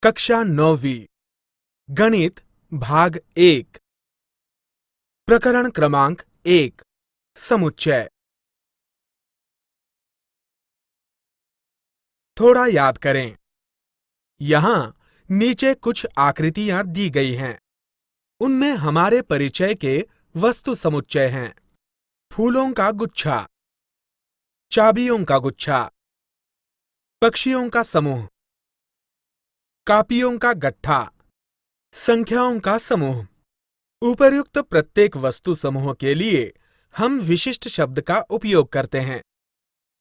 कक्षा 9वीं गणित भाग 1 प्रकरण क्रमांक 1 समुच्चय। थोड़ा याद करें। यहाँ नीचे कुछ आकृतियां दी गई हैं। उनमें हमारे परिचय के वस्तु समुच्चय हैं। फूलों का गुच्छा, चाबियों का गुच्छा, पक्षियों का समूह, कापियों का गट्ठा, संख्याओं का समूह। उपर्युक्त प्रत्येक वस्तु समूह के लिए हम विशिष्ट शब्द का उपयोग करते हैं।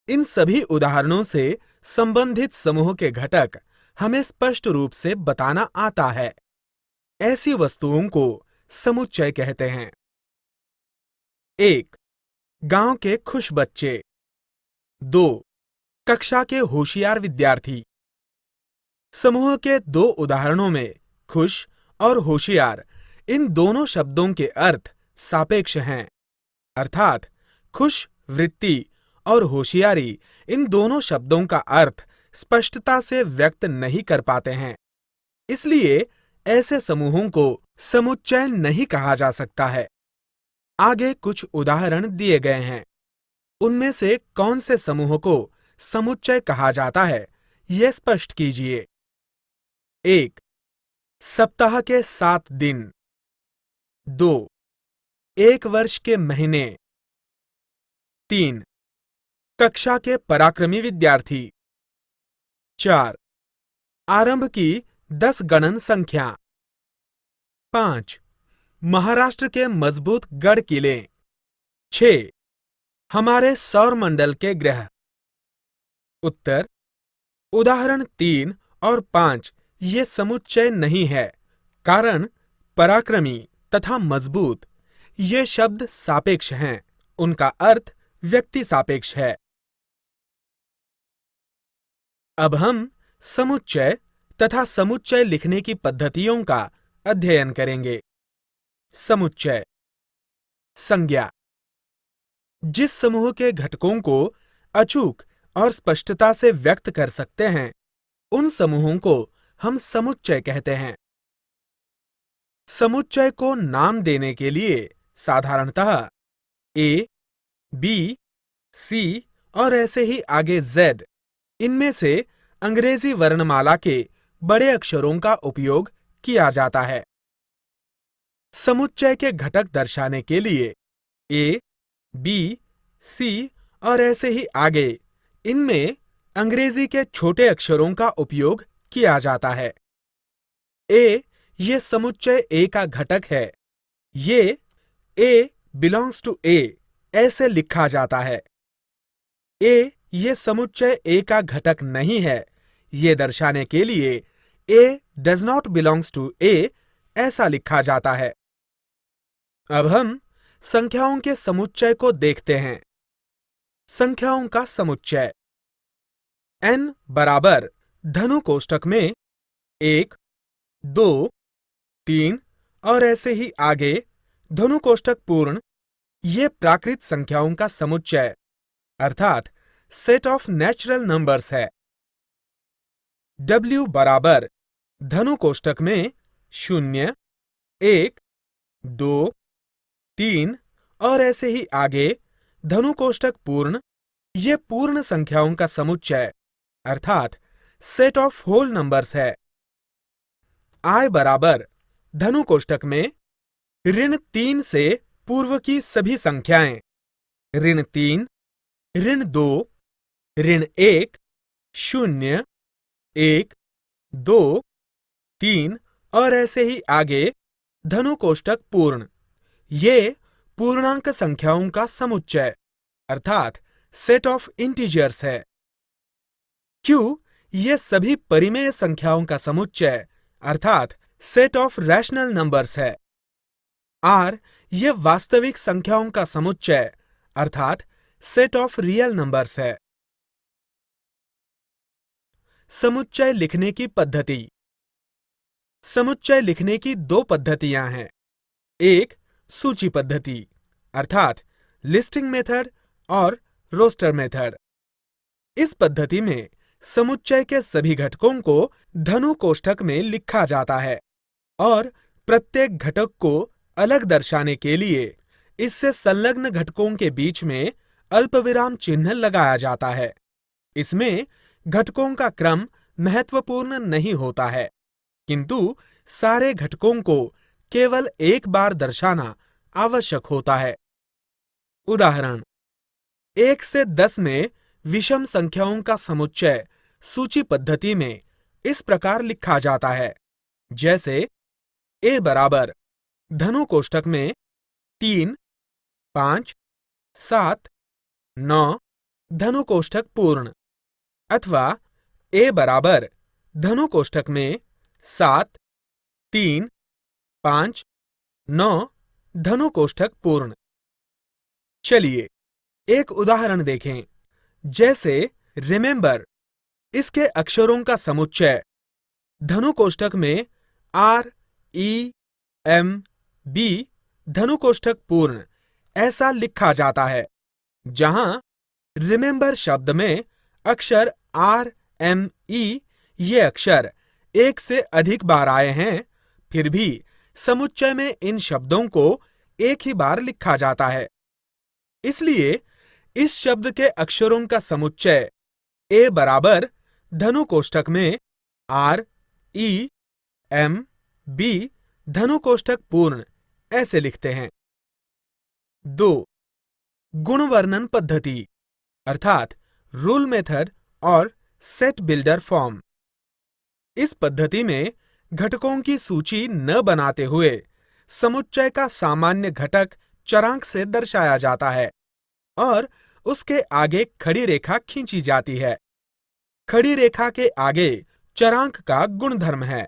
इन सभी उदाहरणों से संबंधित समूह के घटक हमें स्पष्ट रूप से बताना आता है। ऐसी वस्तुओं को समुच्चय कहते हैं। 1. गांव के खुश बच्चे। 2. कक्षा के होशियार विद्यार्थी। समूह के दो उदाहरणों में खुश और होशियार इन दोनों शब्दों के अर्थ सापेक्ष हैं, अर्थात खुश वृत्ति और होशियारी इन दोनों शब्दों का अर्थ स्पष्टता से व्यक्त नहीं कर पाते हैं। इसलिए ऐसे समूहों को समुच्चय नहीं कहा जा सकता है। आगे कुछ उदाहरण दिए गए हैं। उनमें से कौन से समूह को समुच्चय कहा जाता है, यह स्पष्ट कीजिए। 1. सप्ताह के 7 दिन। 2. एक वर्ष के महीने। 3. कक्षा के पराक्रमी विद्यार्थी। 4. आरंभ की 10 गणन संख्या। 5. महाराष्ट्र के मजबूत गढ़ किले। 6. हमारे सौरमंडल के ग्रह। उत्तर: उदाहरण 3 और 5 ये समुच्चय नहीं है, कारण पराक्रमी तथा मजबूत ये शब्द सापेक्ष हैं। उनका अर्थ व्यक्ति सापेक्ष है। अब हम समुच्चय तथा समुच्चय लिखने की पद्धतियों का अध्ययन करेंगे। समुच्चय। संज्ञा। जिस समूह के घटकों को अचूक और स्पष्टता से व्यक्त कर सकते हैं, उन समूहों को हम समुच्चय कहते हैं। समुच्चय को नाम देने के लिए साधारणतः A, B, C और ऐसे ही आगे Z इनमें से अंग्रेजी वर्णमाला के बड़े अक्षरों का उपयोग किया जाता है। समुच्चय के घटक दर्शाने के लिए A, B, C और ऐसे ही आगे इनमें अंग्रेजी के छोटे अक्षरों का उपयोग किया जाता है। A ये समुच्चय A का घटक है। ये A belongs to A ऐसे लिखा जाता है। A ये समुच्चय A का घटक नहीं है, ये दर्शाने के लिए A does not belongs to A ऐसा लिखा जाता है। अब हम संख्याओं के समुच्चय को देखते हैं। संख्याओं का समुच्चय। n बराबर धनु कोष्ठक में 1, 2, 3 और ऐसे ही आगे धनु कोष्ठक पूर्ण ये प्राकृत संख्याओं का समुच्चय अर्थात सेट ऑफ नेचुरल नंबर्स है। W बराबर धनु कोष्ठक में 0, 1, 2, 3 और ऐसे ही आगे धनु कोष्ठक पूर्ण ये पूर्ण संख्याओं का समुच्चय अर्थात सेट ऑफ होल नंबर्स है। I बराबर धनु कोष्ठक में -3 से पूर्व की सभी संख्याएं -3, -2, -1, 0, 1, 2, 3 और ऐसे ही आगे धनु कोष्ठक पूर्ण ये पूर्णांक संख्याओं का समुच्चय अर्थात सेट ऑफ इंटीजर्स है। Q ये सभी परिमेय संख्याओं का समुच्चय अर्थात सेट ऑफ रैशनल नंबर्स है। R ये वास्तविक संख्याओं का समुच्चय अर्थात सेट ऑफ रियल नंबर्स है। समुच्चय लिखने की पद्धति। समुच्चय लिखने की दो पद्धतियां हैं। एक सूची पद्धति अर्थात लिस्टिंग मेथड और रोस्टर मेथड। इस पद्धति में समुच्चय के सभी घटकों को धनु कोष्ठक में लिखा जाता है और प्रत्येक घटक को अलग दर्शाने के लिए इससे संलग्न घटकों के बीच में अल्पविराम चिन्ह लगाया जाता है। इसमें घटकों का क्रम महत्वपूर्ण नहीं होता है, किंतु सारे घटकों को केवल एक बार दर्शाना आवश्यक होता है। उदाहरण 1 से 10 में विषम संख्याओं का समुच्चय सूची पद्धति में इस प्रकार लिखा जाता है, जैसे a बराबर धनु कोष्ठक में 3, 5, 7, 9 धनु कोष्ठक पूर्ण, अथवा a बराबर धनु कोष्ठक में 7, 3, 5, 9 धनु कोष्ठक पूर्ण। चलिए एक उदाहरण देखें, जैसे रिमेंबर, इसके अक्षरों का समुच्चय धनु कोष्ठक में R, E, M, B धनु कोष्ठक पूर्ण ऐसा लिखा जाता है, जहां रिमेंबर शब्द में अक्षर R, M, E ये अक्षर एक से अधिक बार आए हैं, फिर भी समुच्चय में इन शब्दों को एक ही बार लिखा जाता है। इसलिए इस शब्द के अक्षरों का समुच्चय a बराबर धनु कोष्ठक में R, E, M, B धनु कोष्ठक पूर्ण ऐसे लिखते हैं। 2. गुणवर्णन पद्धति अर्थात रूल मेथड और सेट बिल्डर फॉर्म। इस पद्धति में घटकों की सूची न बनाते हुए समुच्चय का सामान्य घटक चरांक से दर्शाया जाता है और उसके आगे खड़ी रेखा खींची जाती है। खड़ी रेखा के आगे चरांक का गुणधर्म है।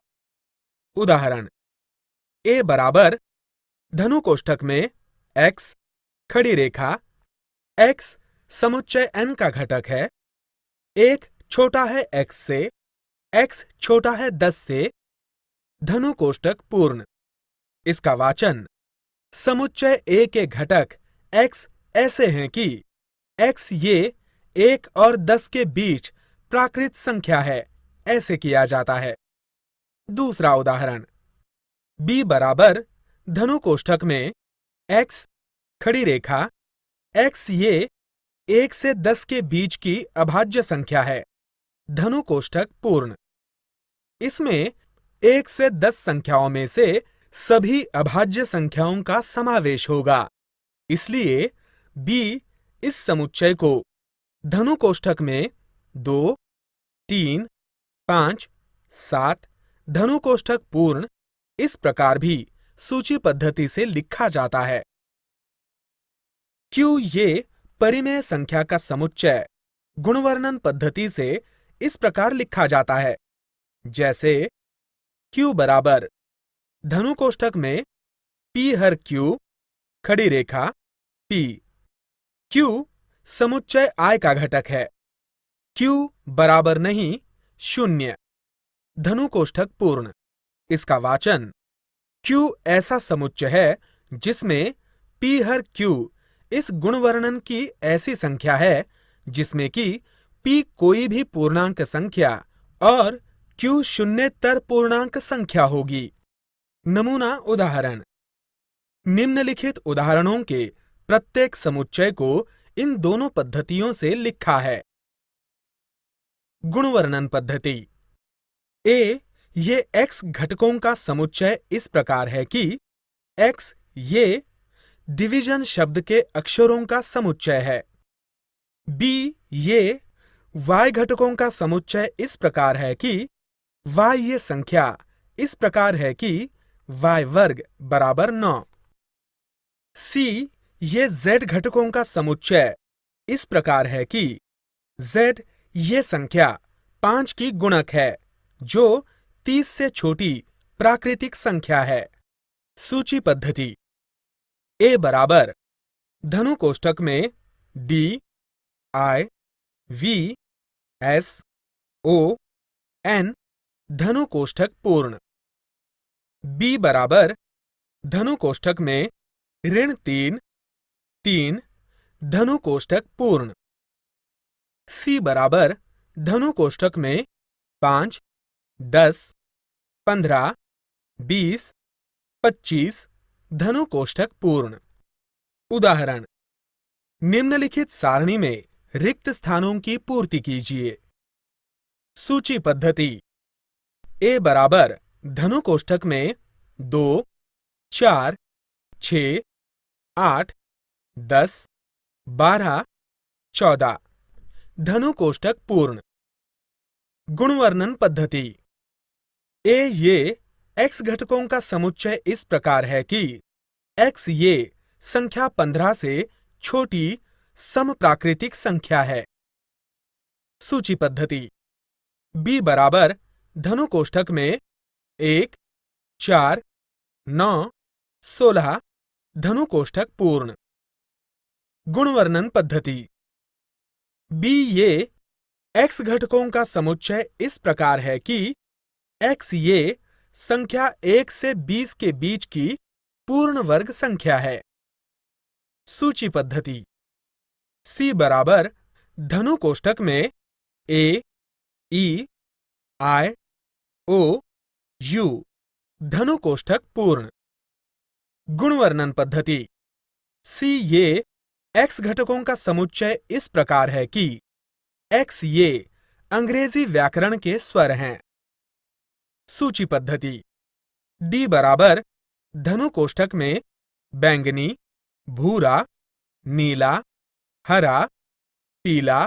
उदाहरण a बराबर धनु कोष्ठक में x खड़ी रेखा x समुच्चय n का घटक है, 1 छोटा है x से, x छोटा है 10 से, धनु कोष्ठक पूर्ण। इसका वाचन समुच्चय a के घटक x ऐसे हैं कि x ये 1 और 10 के बीच प्राकृत संख्या है, ऐसे किया जाता है। दूसरा उदाहरण b बराबर धनु कोष्ठक में x खड़ी रेखा x ये 1 से 10 के बीच की अभाज्य संख्या है, धनु कोष्ठक पूर्ण। इसमें 1 से 10 संख्याओं में से सभी अभाज्य संख्याओं का समावेश होगा, इसलिए b इस समुच्चय को धनु कोष्ठक में 2, 3, 5, 7 धनु कोष्ठक पूर्ण इस प्रकार भी सूची पद्धति से लिखा जाता है। q ये परिमेय संख्या का समुच्चय गुणवर्णन पद्धति से इस प्रकार लिखा जाता है, जैसे q बराबर धनु कोष्ठक में p हर q खड़ी रेखा p। q समुच्चय I का घटक है, q बराबर नहीं 0 धनु कोष्ठक पूर्ण। इसका वाचन q ऐसा समुच्चय है जिसमें p हर q इस गुणवर्णन की ऐसी संख्या है जिसमें कि p कोई भी पूर्णांक संख्या और q शून्येतर पूर्णांक संख्या होगी। नमूना उदाहरण निम्नलिखित उदाहरणों के प्रत्येक समुच्चय को इन दोनों पद्धतियों से लिखा है। गुणवर्णन पद्धति a ये x घटकों का समुच्चय इस प्रकार है कि x ये डिवीजन शब्द के अक्षरों का समुच्चय है। b ये y घटकों का समुच्चय इस प्रकार है कि y ये संख्या इस प्रकार है कि y वर्ग बराबर 9। c ये z घटकों का समुच्चय इस प्रकार है कि z ये संख्या 5 की गुणक है, जो 30 से छोटी प्राकृतिक संख्या है। सूची पद्धति a बराबर धनु कोष्ठक में d, i, v, s, o, n धनु कोष्ठक पूर्ण। b बराबर धनु कोष्ठक में ऋण 3, 3 धनु कोष्ठक पूर्ण। c बराबर धनु कोष्ठक में 5, 10, 15, 20, 25 धनु कोष्ठक पूर्ण। उदाहरण: निम्नलिखित सारणी में रिक्त स्थानों की पूर्ति कीजिए। सूची पद्धति: ए बराबर धनु कोष्ठक में 2, 4, 6, 8, 10, 12, 14 धनु कोष्ठक पूर्ण। गुणवर्णन पद्धति: ए ये x घटकों का समुच्चय इस प्रकार है कि x ये संख्या 15 से छोटी समप्राकृतिक संख्या है। सूची पद्धति: b बराबर धनु कोष्ठक में 1, 4, 9, 16 धनु कोष्ठक पूर्ण। गुणवर्णन पद्धति: b ये x घटकों का समुच्चय इस प्रकार है कि x ये संख्या 1 से 20 के बीच की पूर्ण वर्ग संख्या है। सूची पद्धति: c बराबर धनु कोष्ठक में a, e, i, o, u धनु कोष्ठक पूर्ण। गुणवर्णन पद्धति: c ये x घटकों का समुच्चय इस प्रकार है कि x ये अंग्रेजी व्याकरण के स्वर हैं। सूची पद्धति: d बराबर धनु कोष्ठक में बैंगनी, भूरा, नीला, हरा, पीला,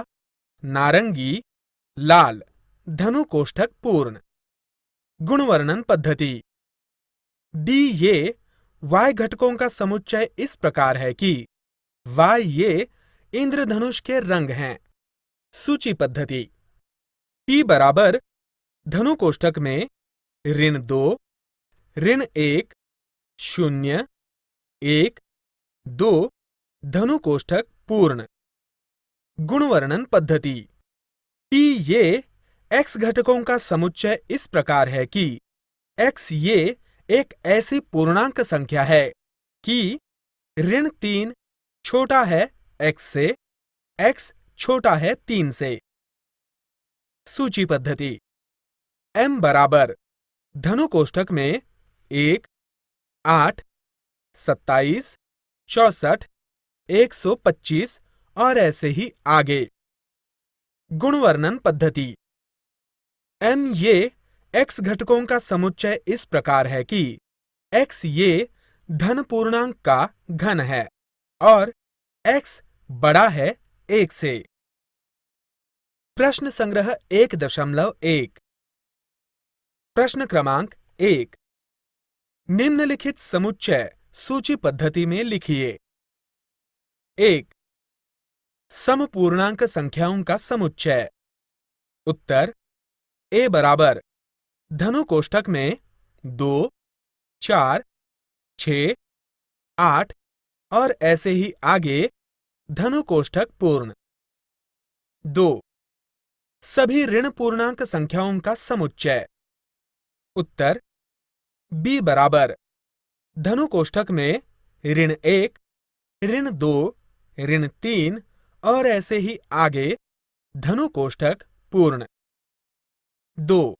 नारंगी, लाल धनु कोष्ठक पूर्ण। गुणवर्णन पद्धति: d ये y घटकों का समुच्चय इस प्रकार है कि y ये इंद्रधनुष के रंग हैं। सूची पद्धति: p बराबर धनु कोष्ठक में -2, -1, 0, 1, 2 धनु कोष्ठक पूर्ण। गुणवर्णन पद्धति: p ये x घटकों का समुच्चय इस प्रकार है कि x ये एक ऐसी पूर्णांक संख्या है कि -3 छोटा है x से, x छोटा है 3 से। सूची पद्धति: m बराबर धनु कोष्ठक में 1, 8, 27, 64, 125 और ऐसे ही आगे। गुणवर्णन पद्धति: m ये x घटकों का समुच्चय इस प्रकार है कि x ये धन पूर्णांक का घन है और x बड़ा है 1 से। प्रश्न संग्रह 1.1 प्रश्न क्रमांक 1 निम्नलिखित समुच्चय सूची पद्धति में लिखिए। 1. समपूर्णांक संख्याओं का समुच्चय। उत्तर: a बराबर धनु कोष्ठक में 2, 4, 6, 8 और ऐसे ही आगे धनु कोष्ठक पूर्ण। 2. सभी ऋण पूर्णांक संख्याओं का समुच्चय। उत्तर: b बराबर धनु कोष्ठक में -1, -2, -3 और ऐसे ही आगे धनु कोष्ठक पूर्ण। 2.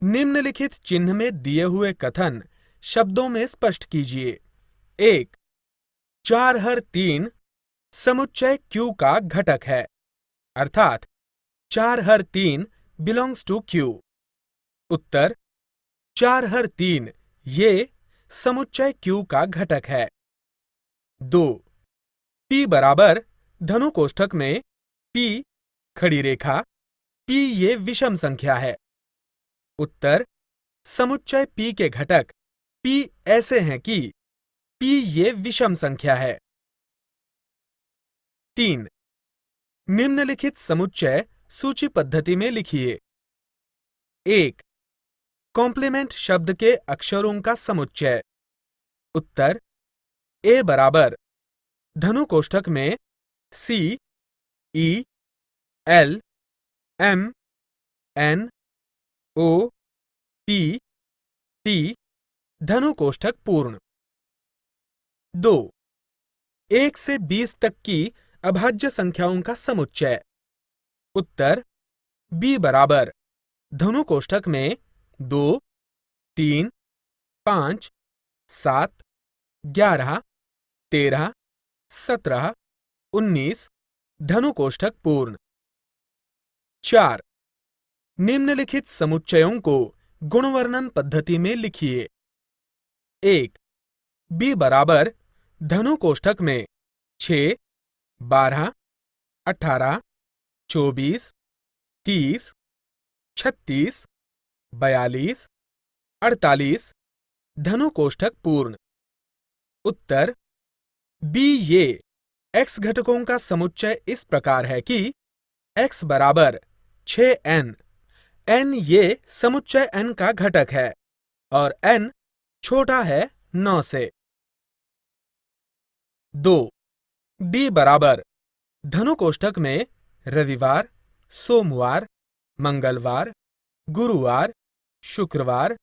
निम्नलिखित चिन्ह में दिए हुए कथन शब्दों में स्पष्ट कीजिए। 1. 4 हर 3 समुच्चय Q का घटक है, अर्थात 4 हर 3 बिलोंग्स टू Q। उत्तर: 4 हर 3 ये समुच्चय Q का घटक है। 2. P बराबर धनु कोष्ठक में P खड़ी रेखा P ये विषम संख्या है। उत्तर: समुच्चय P के घटक P ऐसे हैं कि P ये विषम संख्या है। 3. निम्नलिखित समुच्चय सूची पद्धति में लिखिए। 1. कॉम्प्लीमेंट शब्द के अक्षरों का समुच्चय। उत्तर: a बराबर धनु कोष्ठक में C, E, L, M, N, O, P, T धनु कोष्ठक पूर्ण। 2. 1 से 20 तक की अभाज्य संख्याओं का समुच्चय। उत्तर: b बराबर धनु कोष्ठक में 2, 3, 5, 7, 11, 13, 17, 19 धनु कोष्ठक पूर्ण। 4. निम्नलिखित समुच्चयों को गुणवर्णन पद्धति में लिखिए। 1. b बराबर धनु कोष्ठक में 6, 12, 18, 24, 30, 36, 42, 48 धनु कोष्ठक पूर्ण। उत्तर b ये x घटकों का समुच्चय इस प्रकार है कि x बराबर 6n, n ये समुच्चय n का घटक है और n छोटा है 9 से। 2. d बराबर धनु कोष्ठक में रविवार, सोमवार, मंगलवार, गुरुवार, शुक्रवार,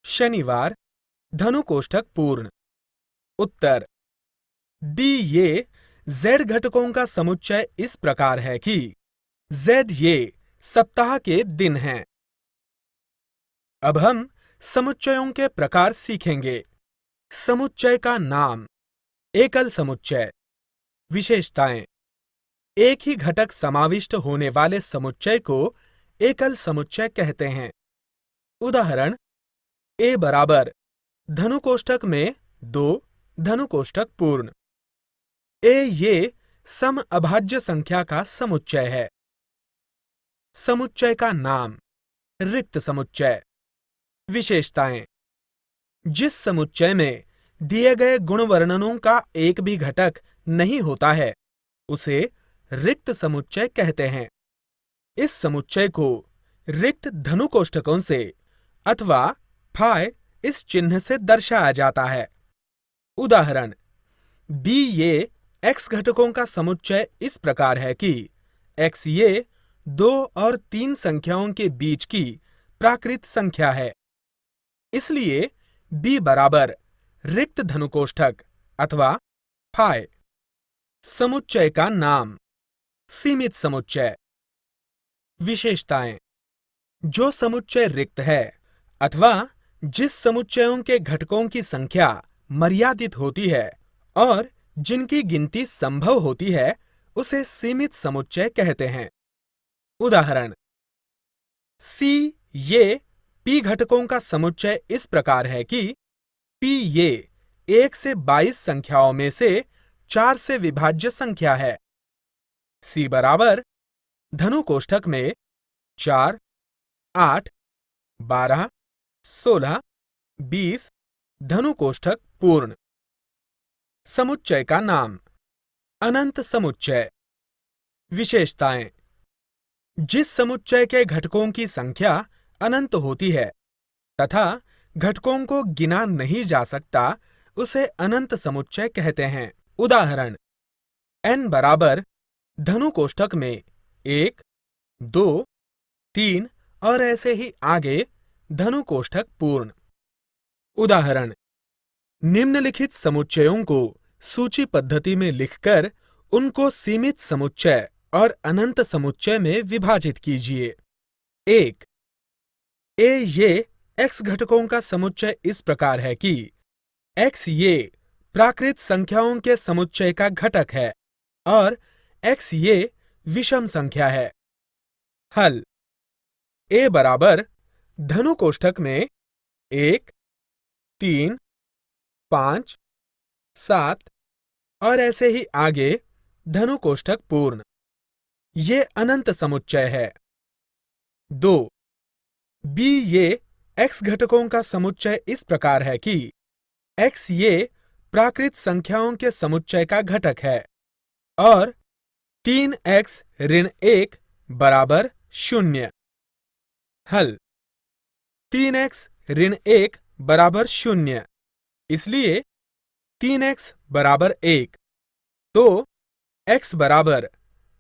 शनिवार धनु कोष्ठक पूर्ण। उत्तर d ये z घटकों का समुच्चय इस प्रकार है कि z ये सप्ताह के दिन हैं। अब हम समुच्चयों के प्रकार सीखेंगे। समुच्चय का नाम। एकल समुच्चय। विशेषताएं। एक ही घटक समाविष्ट होने वाले समुच्चय को एकल समुच्चय कहते हैं। उदाहरण a बराबर धनु कोष्ठक में 2 धनु कोष्ठक पूर्ण। a ये सम अभाज्य संख्या का समुच्चय है। समुच्चय का नाम। रिक्त समुच्चय। विशेषताएं। जिस समुच्चय में दिए गए गुणवर्णनों का एक भी घटक नहीं होता है उसे रिक्त समुच्चय कहते हैं। इस समुच्चय को रिक्त धनु कोष्ठकों से अथवा फाय इस चिन्ह से दर्शाया जाता है। उदाहरण b ये x घटकों का समुच्चय इस प्रकार है कि x ये 2 और 3 संख्याओं के बीच की प्राकृत संख्या है। इसलिए b बराबर रिक्त धनु कोष्ठक अथवा फाय। समुच्चय का नाम। सीमित समुच्चय। विशेषताएं। जो समुच्चय रिक्त है अथवा जिस समुच्चयों के घटकों की संख्या मर्यादित होती है और जिनकी गिनती संभव होती है उसे सीमित समुच्चय कहते हैं। उदाहरण c ये p घटकों का समुच्चय इस प्रकार है कि p ये 1 से 22 संख्याओं में से 4 से विभाज्य संख्या है। c बराबर धनु कोष्ठक में 4, 8, 12, 16, 20 धनु कोष्ठक पूर्ण। समुच्चय का नाम। अनंत समुच्चय। विशेषताएं। जिस समुच्चय के घटकों की संख्या अनंत होती है तथा घटकों को गिना नहीं जा सकता उसे अनंत समुच्चय कहते हैं। उदाहरण n बराबर धनु कोष्ठक में 1, 2, 3 और ऐसे ही आगे धनु कोष्ठक पूर्ण। उदाहरण निम्नलिखित समुच्चयों को सूची पद्धति में लिखकर उनको सीमित समुच्चय और अनंत समुच्चय में विभाजित कीजिए। 1. a ये x घटकों का समुच्चय इस प्रकार है कि x ये प्राकृत संख्याओं के समुच्चय का घटक है और x ये विषम संख्या है। हल। a बराबर धनु कोष्ठक में 1, 3, 5, 7 और ऐसे ही आगे धनु कोष्ठक पूर्ण। ये अनंत समुच्चय है। 2. b ये x घटकों का समुच्चय इस प्रकार है कि x ये प्राकृत संख्याओं के समुच्चय का घटक है और 3x ऋण 1 बराबर 0। हल। 3x ऋण 1 बराबर 0, इसलिए 3x बराबर 1, तो x बराबर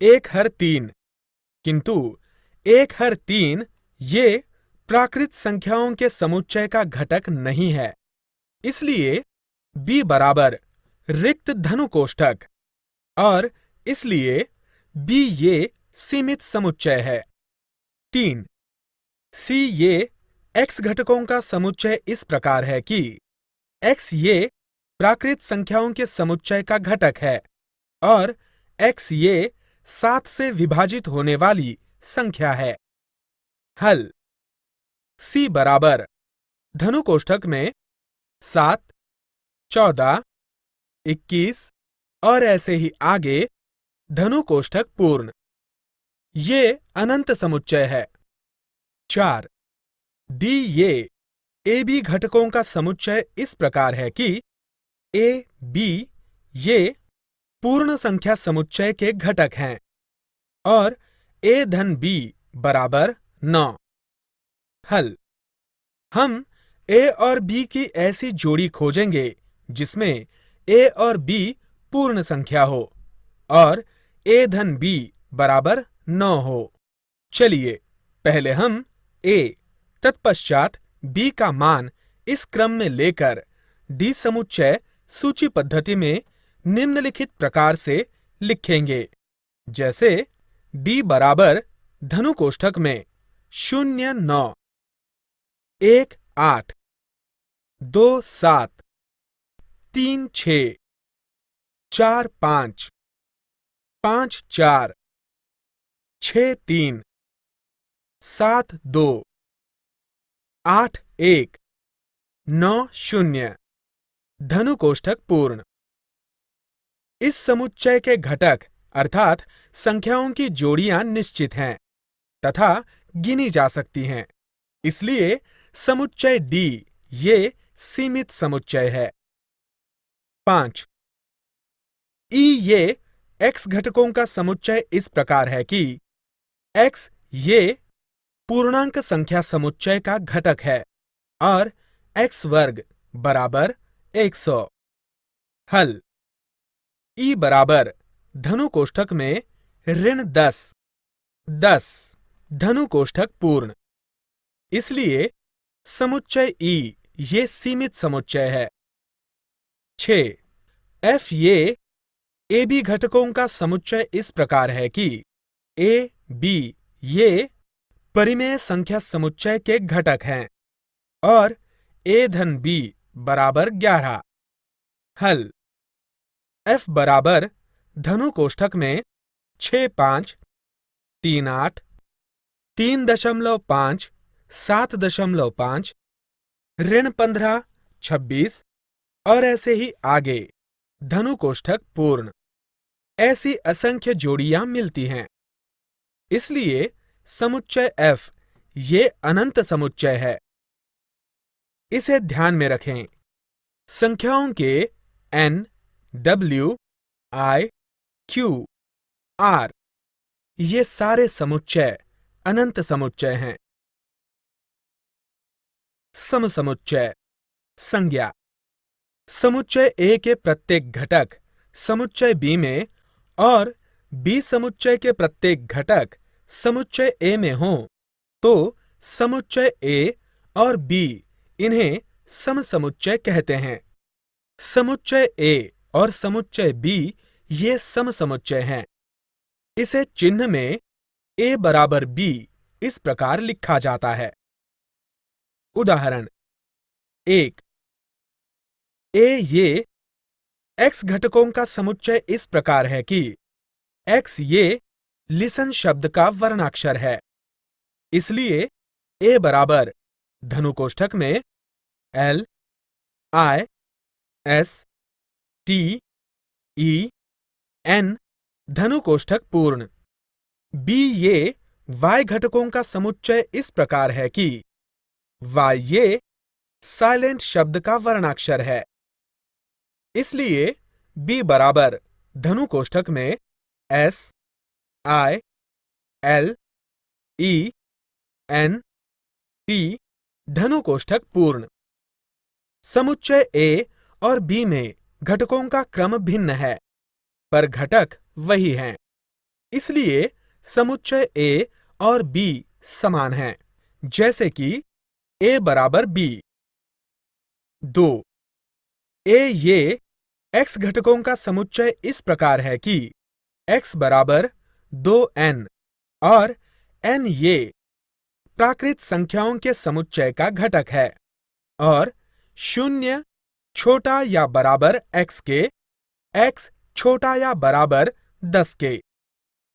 1 हर 3, किंतु 1 हर 3 ये प्राकृत संख्याओं के समुच्चय का घटक नहीं है। इसलिए b बराबर रिक्त धनु कोष्ठक और इसलिए b ये सीमित समुच्चय है। 3. C ये x घटकों का समुच्चय इस प्रकार है कि x ये प्राकृत संख्याओं के समुच्चय का घटक है और x ये 7 से विभाजित होने वाली संख्या है। हल। C बराबर धनु कोष्ठक में 7, 14, 21 और ऐसे ही आगे धनु कोष्ठक पूर्ण। ये अनंत समुच्चय है। 4. D ये ए बी घटकों का समुच्चय इस प्रकार है कि ए बी ये पूर्ण संख्या समुच्चय के घटक हैं और a धन b बराबर 9। हल। हम a और b की ऐसी जोड़ी खोजेंगे जिसमें a और b पूर्ण संख्या हो और a धन b बराबर 9 हो। चलिए पहले हम a तत्पश्चात b का मान इस क्रम में लेकर d समुच्चय सूची पद्धति में निम्नलिखित प्रकार से लिखेंगे, जैसे d बराबर धनु कोष्ठक में 0, 9, 1, 8, 2, 7, 3, 6, 4, 5, 5, 4, 6, 3, 7, 2, 8, 1, 9, 0 धनु कोष्ठक पूर्ण। इस समुच्चय के घटक अर्थात संख्याओं की जोड़ियां निश्चित हैं तथा गिनी जा सकती हैं, इसलिए समुच्चय D ये सीमित समुच्चय है। 5. E ये x घटकों का समुच्चय इस प्रकार है कि x ये पूर्णांक संख्या समुच्चय का घटक है और x वर्ग बराबर 100। हल। E बराबर धनु कोष्ठक में ऋण 10, 10 धनु कोष्ठक पूर्ण। इसलिए समुच्चय E ये सीमित समुच्चय है। 6. F ये ए बी घटकों का समुच्चय इस प्रकार है कि ए बी ये परिमेय संख्या समुच्चय के घटक हैं और a धन b बराबर 11। हल। F बराबर धनु कोष्ठक में 6, 5, 3, 8, 3.5, 7.5, ऋण 15, 26 और ऐसे ही आगे धनु कोष्ठक पूर्ण। ऐसी असंख्य जोड़ियां मिलती हैं। इसलिए समुच्चय F ये अनंत समुच्चय है। इसे ध्यान में रखें। संख्याओं के n, w, i, q, r ये सारे समुच्चय अनंत समुच्चय हैं। समसमुच्चय। संज्ञा। समुच्चय A के प्रत्येक घटक समुच्चय B में और B समुच्चय के प्रत्येक घटक समुच्चय A में हों तो समुच्चय A और B इन्हें समसमुच्चय कहते हैं। समुच्चय A और समुच्चय B ये समसमुच्चय हैं। इसे चिन्ह में A बराबर B इस प्रकार लिखा जाता है। उदाहरण 1. A ये x घटकों का समुच्चय इस प्रकार है कि x ये लिसन शब्द का वर्णाक्षर है। इसलिए A बराबर धनु कोष्ठक में L, I, S, T, E, N धनु कोष्ठक पूर्ण। B ये y घटकों का समुच्चय इस प्रकार है कि y ये साइलेंट शब्द का वर्णाक्षर है। इसलिए B बराबर धनु कोष्ठक में S, I, L, E, N, T धनु कोष्ठक पूर्ण। समुच्चय A और B में घटकों का क्रम भिन्न है, पर घटक वही हैं। इसलिए समुच्चय A और B समान हैं, जैसे कि A बराबर B। 2. A ये x घटकों का समुच्चय इस प्रकार है कि x बराबर 2n और n ये प्राकृत संख्याओं के समुच्चय का घटक है और 0 छोटा या बराबर x के, x छोटा या बराबर 10 के।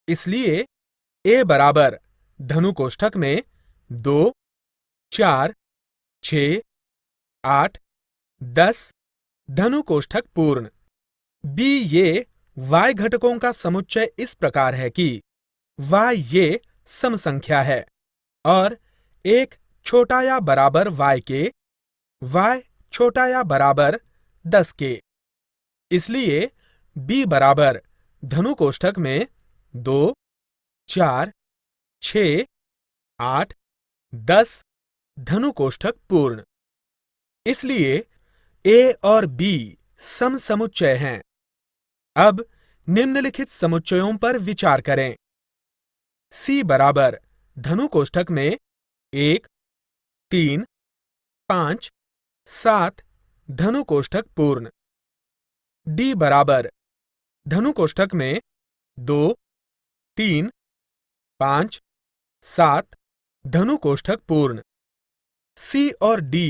इसलिए a बराबर धनु कोष्ठक में 2, 4, 6, 8, 10 धनु कोष्ठक पूर्ण। b ये y घटकों का समुच्चय इस प्रकार है कि y ये सम संख्या है और 1 छोटा या बराबर y के, y छोटा या बराबर 10 के। इसलिए b बराबर धनु कोष्ठक में 2, 4, 6, 8, 10 धनु कोष्ठक पूर्ण। इसलिए a और b सम समुच्चय हैं। अब निम्नलिखित समुच्चयों पर विचार करें। c बराबर धनु कोष्ठक में 1, 3, 5, 7 धनु कोष्ठक पूर्ण। d बराबर धनु कोष्ठक में 2, 3, 5, 7 धनु कोष्ठक पूर्ण। c और d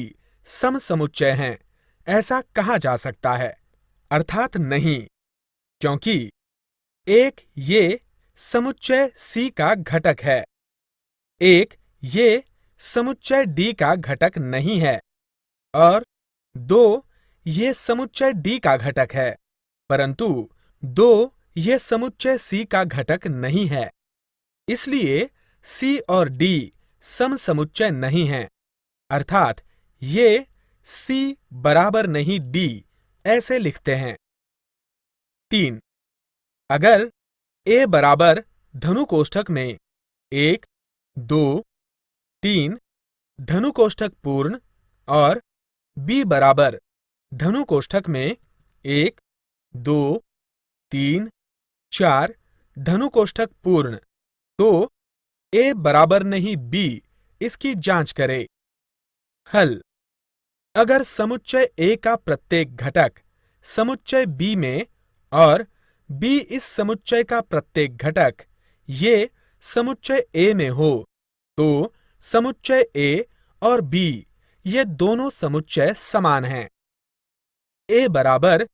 सम समुच्चय हैं ऐसा कहा जा सकता है? अर्थात नहीं, क्योंकि 1 ये समुच्चय c का घटक है, 1 ये समुच्चय d का घटक नहीं है और 2 ये समुच्चय d का घटक है, परंतु 2 ये समुच्चय c का घटक नहीं है। इसलिए c और d सम समुच्चय नहीं हैं, अर्थात ये c बराबर नहीं d ऐसे लिखते हैं। 3. अगर a बराबर धनु कोष्ठक में 1, 2, 3 धनु कोष्ठक पूर्ण और b बराबर धनु कोष्ठक में 1, 2, 3, 4 धनु कोष्ठक पूर्ण, तो a बराबर नहीं b इसकी जांच करें। हल: अगर समुच्चय a का प्रत्येक घटक समुच्चय b में और b इस समुच्चय का प्रत्येक घटक ये समुच्चय a में हो, तो समुच्चय a और b ये दोनों समुच्चय समान हैं। a बराबर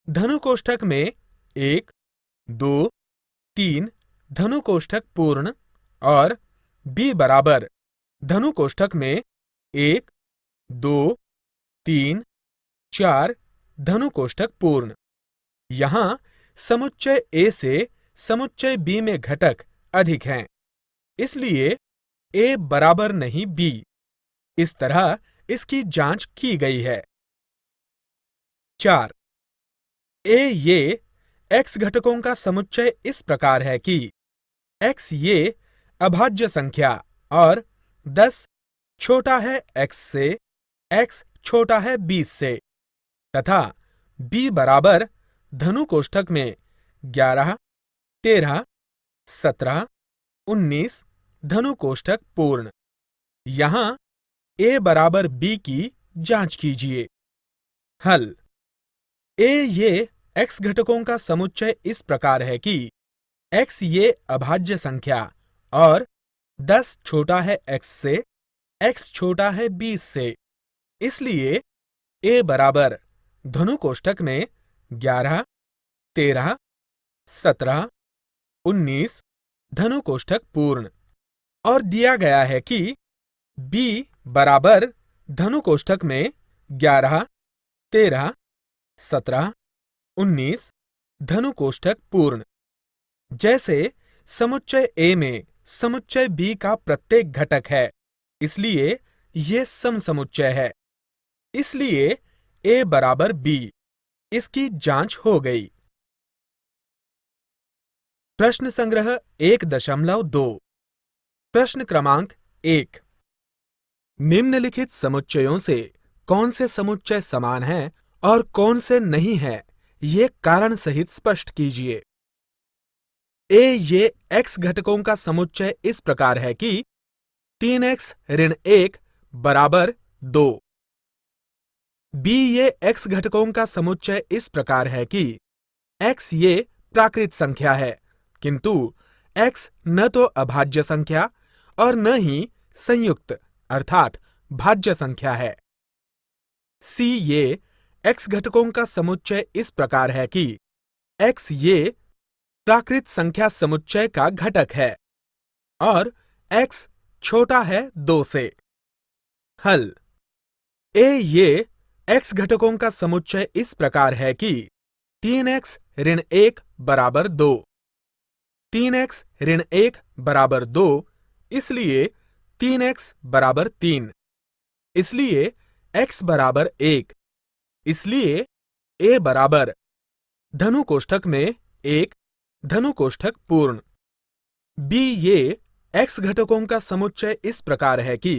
धनु कोष्ठक में 1, 2, 3 धनु कोष्ठक पूर्ण और b बराबर धनु कोष्ठक में 1, 2, 3, 4 धनु कोष्ठक पूर्ण। यहां समुच्चय a से समुच्चय b में घटक अधिक हैं, इसलिए a बराबर नहीं b। इस तरह इसकी जांच की गई है। 4. a ये x घटकों का समुच्चय इस प्रकार है कि x ये अभाज्य संख्या और 10 छोटा है x से, x छोटा है 20 से, तथा b बराबर धनु कोष्ठक में 11, 13, 17, 19 धनु कोष्ठक पूर्ण। यहां a बराबर b की जांच कीजिए। हल: a ये x घटकों का समुच्चय इस प्रकार है कि x ये अभाज्य संख्या और 10 छोटा है x से, x छोटा है 20 से, इसलिए a बराबर धनु कोष्ठक में 11, 13, 17, 19 धनु कोष्ठक पूर्ण। और दिया गया है कि b बराबर धनु कोष्ठक में 11, 13, 17, 19 धनु कोष्ठक पूर्ण। जैसे समुच्चय a में समुच्चय b का प्रत्येक घटक है, इसलिए ये सम समुच्चय है। इसलिए a बराबर b इसकी जांच हो गई। प्रश्न संग्रह 1.2। प्रश्न क्रमांक 1। निम्नलिखित समुच्चयों से कौन से समुच्चय समान हैं और कौन से नहीं हैं, ये कारण सहित स्पष्ट कीजिए। a ये x घटकों का समुच्चय इस प्रकार है कि 3x ऋण 1 बराबर 2। b ये x घटकों का समुच्चय इस प्रकार है कि x ये प्राकृत संख्या है, किंतु x न तो अभाज्य संख्या और न ही संयुक्त अर्थात भाज्य संख्या है। C ये x घटकों का समुच्चय इस प्रकार है कि x ये प्राकृत संख्या समुच्चय का घटक है और x छोटा है 2 से। हल A ये x घटकों का समुच्चय इस प्रकार है कि 3x ऋण 1 बराबर 2। 3x ऋण 1 बराबर 2, इसलिए 3x बराबर 3, इसलिए x बराबर 1, इसलिए a बराबर धनु कोष्ठक में 1 धनु कोष्ठक पूर्ण। b ये x घटकों का समुच्चय इस प्रकार है कि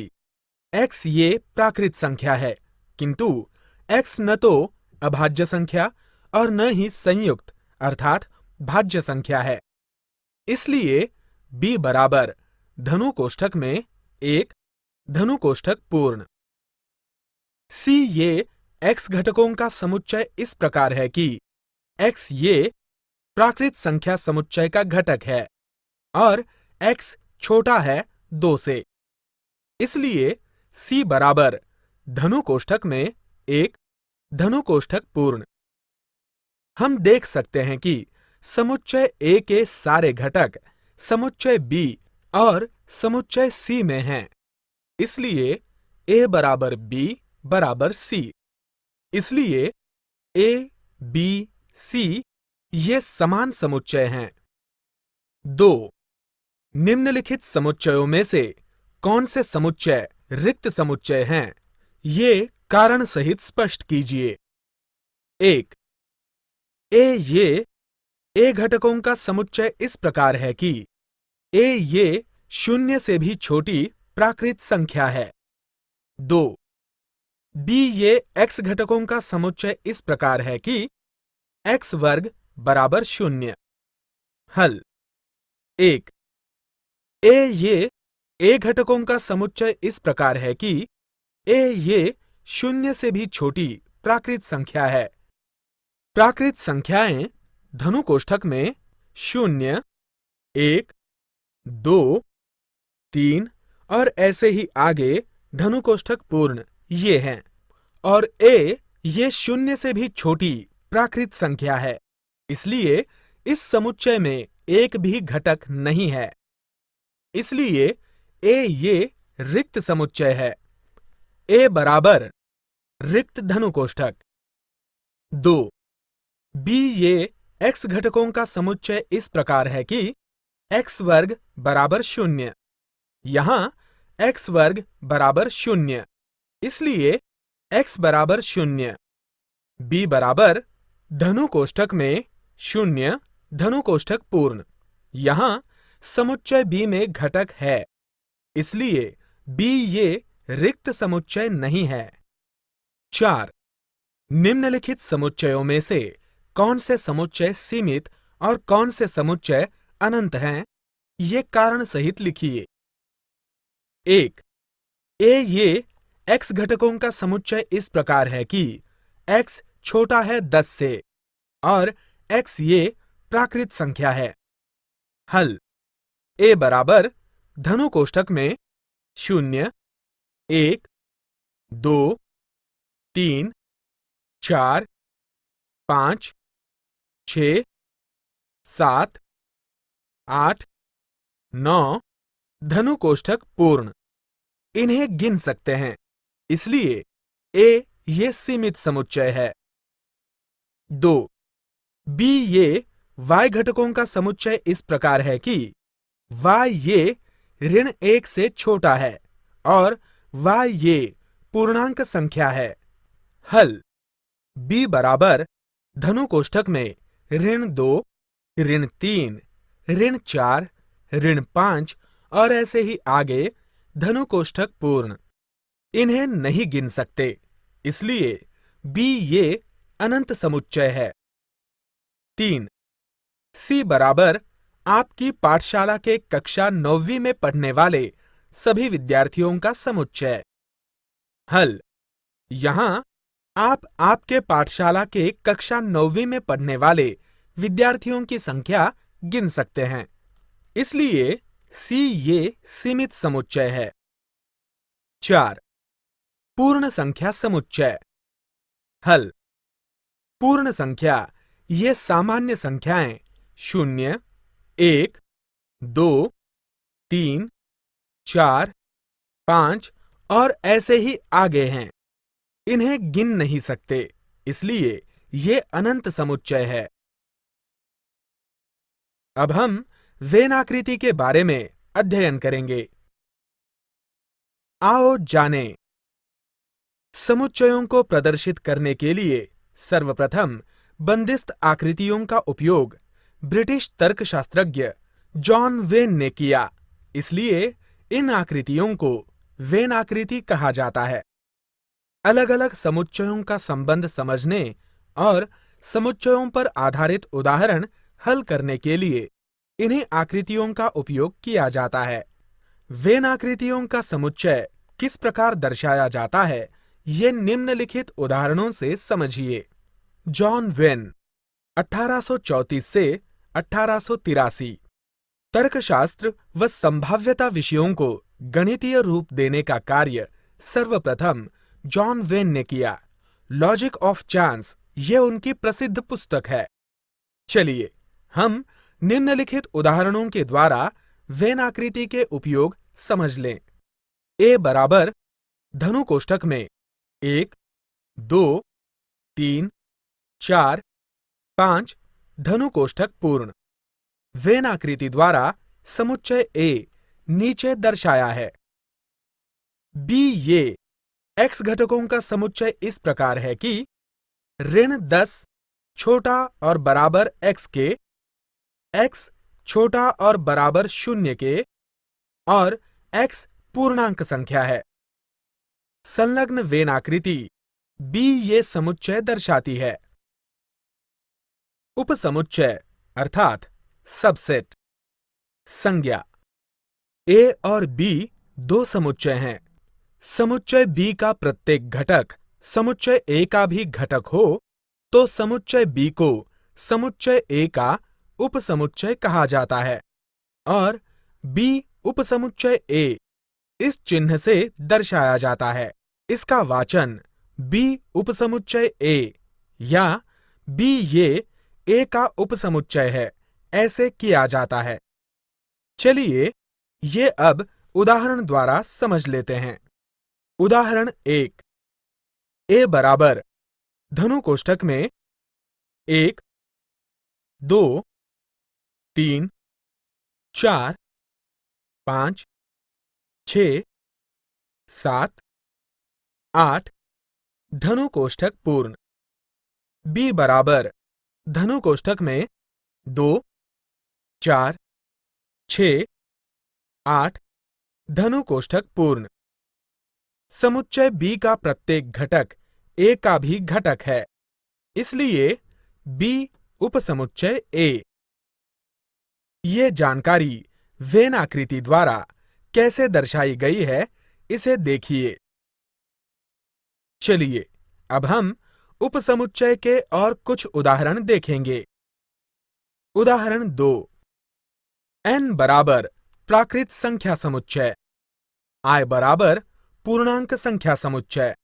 x ये प्राकृत संख्या है, किंतु x न तो अभाज्य संख्या और न ही संयुक्त अर्थात भाज्य संख्या है, इसलिए b बराबर धनु कोष्ठक में 1 धनु कोष्ठक पूर्ण। c ये x घटकों का समुच्चय इस प्रकार है कि x ये प्राकृत संख्या समुच्चय का घटक है और x छोटा है 2 से, इसलिए c बराबर धनु कोष्ठक में 1 धनु कोष्ठक पूर्ण। हम देख सकते हैं कि समुच्चय A के सारे घटक समुच्चय B और समुच्चय C में हैं, इसलिए A बराबर B बराबर C, इसलिए A, B, C ये समान समुच्चय हैं। 2. निम्नलिखित समुच्चयों में से कौन से समुच्चय रिक्त समुच्चय हैं, ये कारण सहित स्पष्ट कीजिए। 1. A ये A घटकों का समुच्चय इस प्रकार है कि A ये 0 से भी छोटी प्राकृत संख्या है। 2. B ये x घटकों का समुच्चय इस प्रकार है कि x वर्ग बराबर 0। हल 1. A ये A घटकों का समुच्चय इस प्रकार है कि A ये 0 से भी छोटी प्राकृत संख्या है। प्राकृत संख्याएं धनु कोष्ठक में 0, 1, 2, 3 और ऐसे ही आगे धनु कोष्ठक पूर्ण ये हैं, और A ये 0 से भी छोटी प्राकृत संख्या है, इसलिए इस समुच्चय में एक भी घटक नहीं है, इसलिए A ये रिक्त समुच्चय है। A बराबर रिक्त धनु कोष्ठक। 2. B ये x घटकों का समुच्चय इस प्रकार है कि x वर्ग बराबर 0। यहां x वर्ग बराबर 0, इसलिए x बराबर 0। B बराबर धनु कोष्ठक में 0 धनु कोष्ठक पूर्ण। यहां समुच्चय B में घटक है, इसलिए B ये रिक्त समुच्चय नहीं है। 4. निम्नलिखित समुच्चयों में से कौन से समुच्चय सीमित और कौन से समुच्चय अनंत हैं, ये कारण सहित लिखिए। 1. A ये x घटकों का समुच्चय इस प्रकार है कि x छोटा है 10 से और x ये प्राकृत संख्या है। हल A बराबर धनु कोष्ठक में 0, 1, 2, 3, 4, 5, 6, 7, 8, 9 धनु कोष्ठक पूर्ण। इन्हें गिन सकते हैं, इसलिए A ये सीमित समुच्चय है। 2. B ये y घटकों का समुच्चय इस प्रकार है कि y ये ऋण 1 से छोटा है और y ये पूर्णांक संख्या है। हल B बराबर धनु कोष्ठक में ऋण 2, ऋण 3, ऋण 4, ऋण 5 और ऐसे ही आगे धनु कोष्ठक पूर्ण। इन्हें नहीं गिन सकते, इसलिए B ये अनंत समुच्चय है। 3. C बराबर आपकी पाठशाला के कक्षा 9वीं में पढ़ने वाले सभी विद्यार्थियों का समुच्चय। हल यहां आप आपके पाठशाला के कक्षा 9वीं में पढ़ने वाले विद्यार्थियों की संख्या गिन सकते हैं, इसलिए C ये सीमित समुच्चय है। 4. पूर्ण संख्या समुच्चय। हल। पूर्ण संख्या ये सामान्य संख्याएं 0, 1, 2, 3, 4, 5 और ऐसे ही आगे हैं। इन्हें गिन नहीं सकते, इसलिए ये अनंत समुच्चय है। अब हम वेन आकृति के बारे में अध्ययन करेंगे। आओ जानें। समुच्चयों को प्रदर्शित करने के लिए सर्वप्रथम बंदिस्त आकृतियों का उपयोग ब्रिटिश तर्कशास्त्रज्ञ जॉन वेन ने किया, इसलिए इन आकृतियों को वेन आकृति कहा जाता है। अलग-अलग समुच्चयों का संबंध समझने और समुच्चयों पर आधारित उदाहरण हल करने के लिए इन्हीं आकृतियों का उपयोग किया जाता है। वेन आकृतियों का समुच्चय किस प्रकार दर्शाया जाता है, ये निम्नलिखित उदाहरणों से समझिए। जॉन वेन 1834 से 1883 तर्कशास्त्र व संभाव्यता विषयों को गणितीय रूप देने का कार्य सर्वप्रथम जॉन वेन ने किया। लॉजिक ऑफ चांस ये उनकी प्रसिद्ध पुस्तक है। चलिए हम निम्नलिखित उदाहरणों के द्वारा वेन आकृति के उपयोग समझ लें। ए बराबर धनु कोष्ठक में 1, 2, 3, 4, 5 धनु कोष्ठक पूर्ण। वेन आकृति द्वारा समुच्चय ए नीचे दर्शाया है। बी ये x घटकों का समुच्चय इस प्रकार है कि ऋण 10 छोटा और बराबर x के, x छोटा और बराबर 0 के और x पूर्णांक संख्या है। संलग्न वेन आकृति बी ये समुच्चय दर्शाती है। उपसमुच्चय अर्थात सबसेट। संज्ञा। ए और बी दो समुच्चय हैं। समुच्चय बी का प्रत्येक घटक समुच्चय ए का भी घटक हो तो समुच्चय बी को समुच्चय ए का उपसमुच्चय कहा जाता है और बी उपसमुच्चय ए इस चिन्ह से दर्शाया जाता है। इसका वाचन बी उपसमुच्चय ए या बी ये ए का उपसमुच्चय है ऐसे किया जाता है। चलिए ये अब उदाहरण द्वारा समझ लेते हैं। उदाहरण 1। ए बराबर धनु कोष्ठक में 1, 2, 3, 4, 5, 6, 7, 8 धनु कोष्ठक पूर्ण। बी बराबर धनु कोष्ठक में 2, 4, 6, 8 धनु कोष्ठक पूर्ण। समुच्चय बी का प्रत्येक घटक ए का भी घटक है, इसलिए बी उपसमुच्चय ए। ये जानकारी वेन आकृति द्वारा कैसे दर्शाई गई है, इसे देखिए। चलिए अब हम उपसमुच्चय के और कुछ उदाहरण देखेंगे। उदाहरण 2। n बराबर प्राकृत संख्या समुच्चय, i बराबर पूर्णांक संख्या समुच्चय।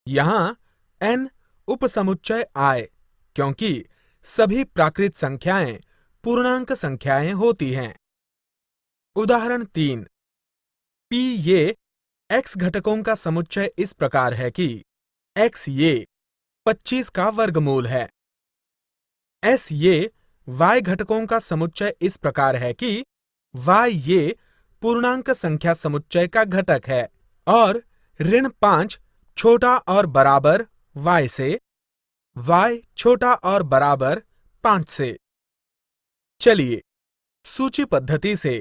यहां n उपसमुच्चय i क्योंकि सभी प्राकृत संख्याएं पूर्णांक संख्याएं होती हैं। उदाहरण 3। p ये x घटकों का समुच्चय इस प्रकार है कि x ये 25 का वर्गमूल है। s ये y घटकों का समुच्चय इस प्रकार है कि y ये पूर्णांक संख्या समुच्चय का घटक है और ऋण 5 छोटा और बराबर y से, y छोटा और बराबर 5 से। चलिए सूची पद्धति से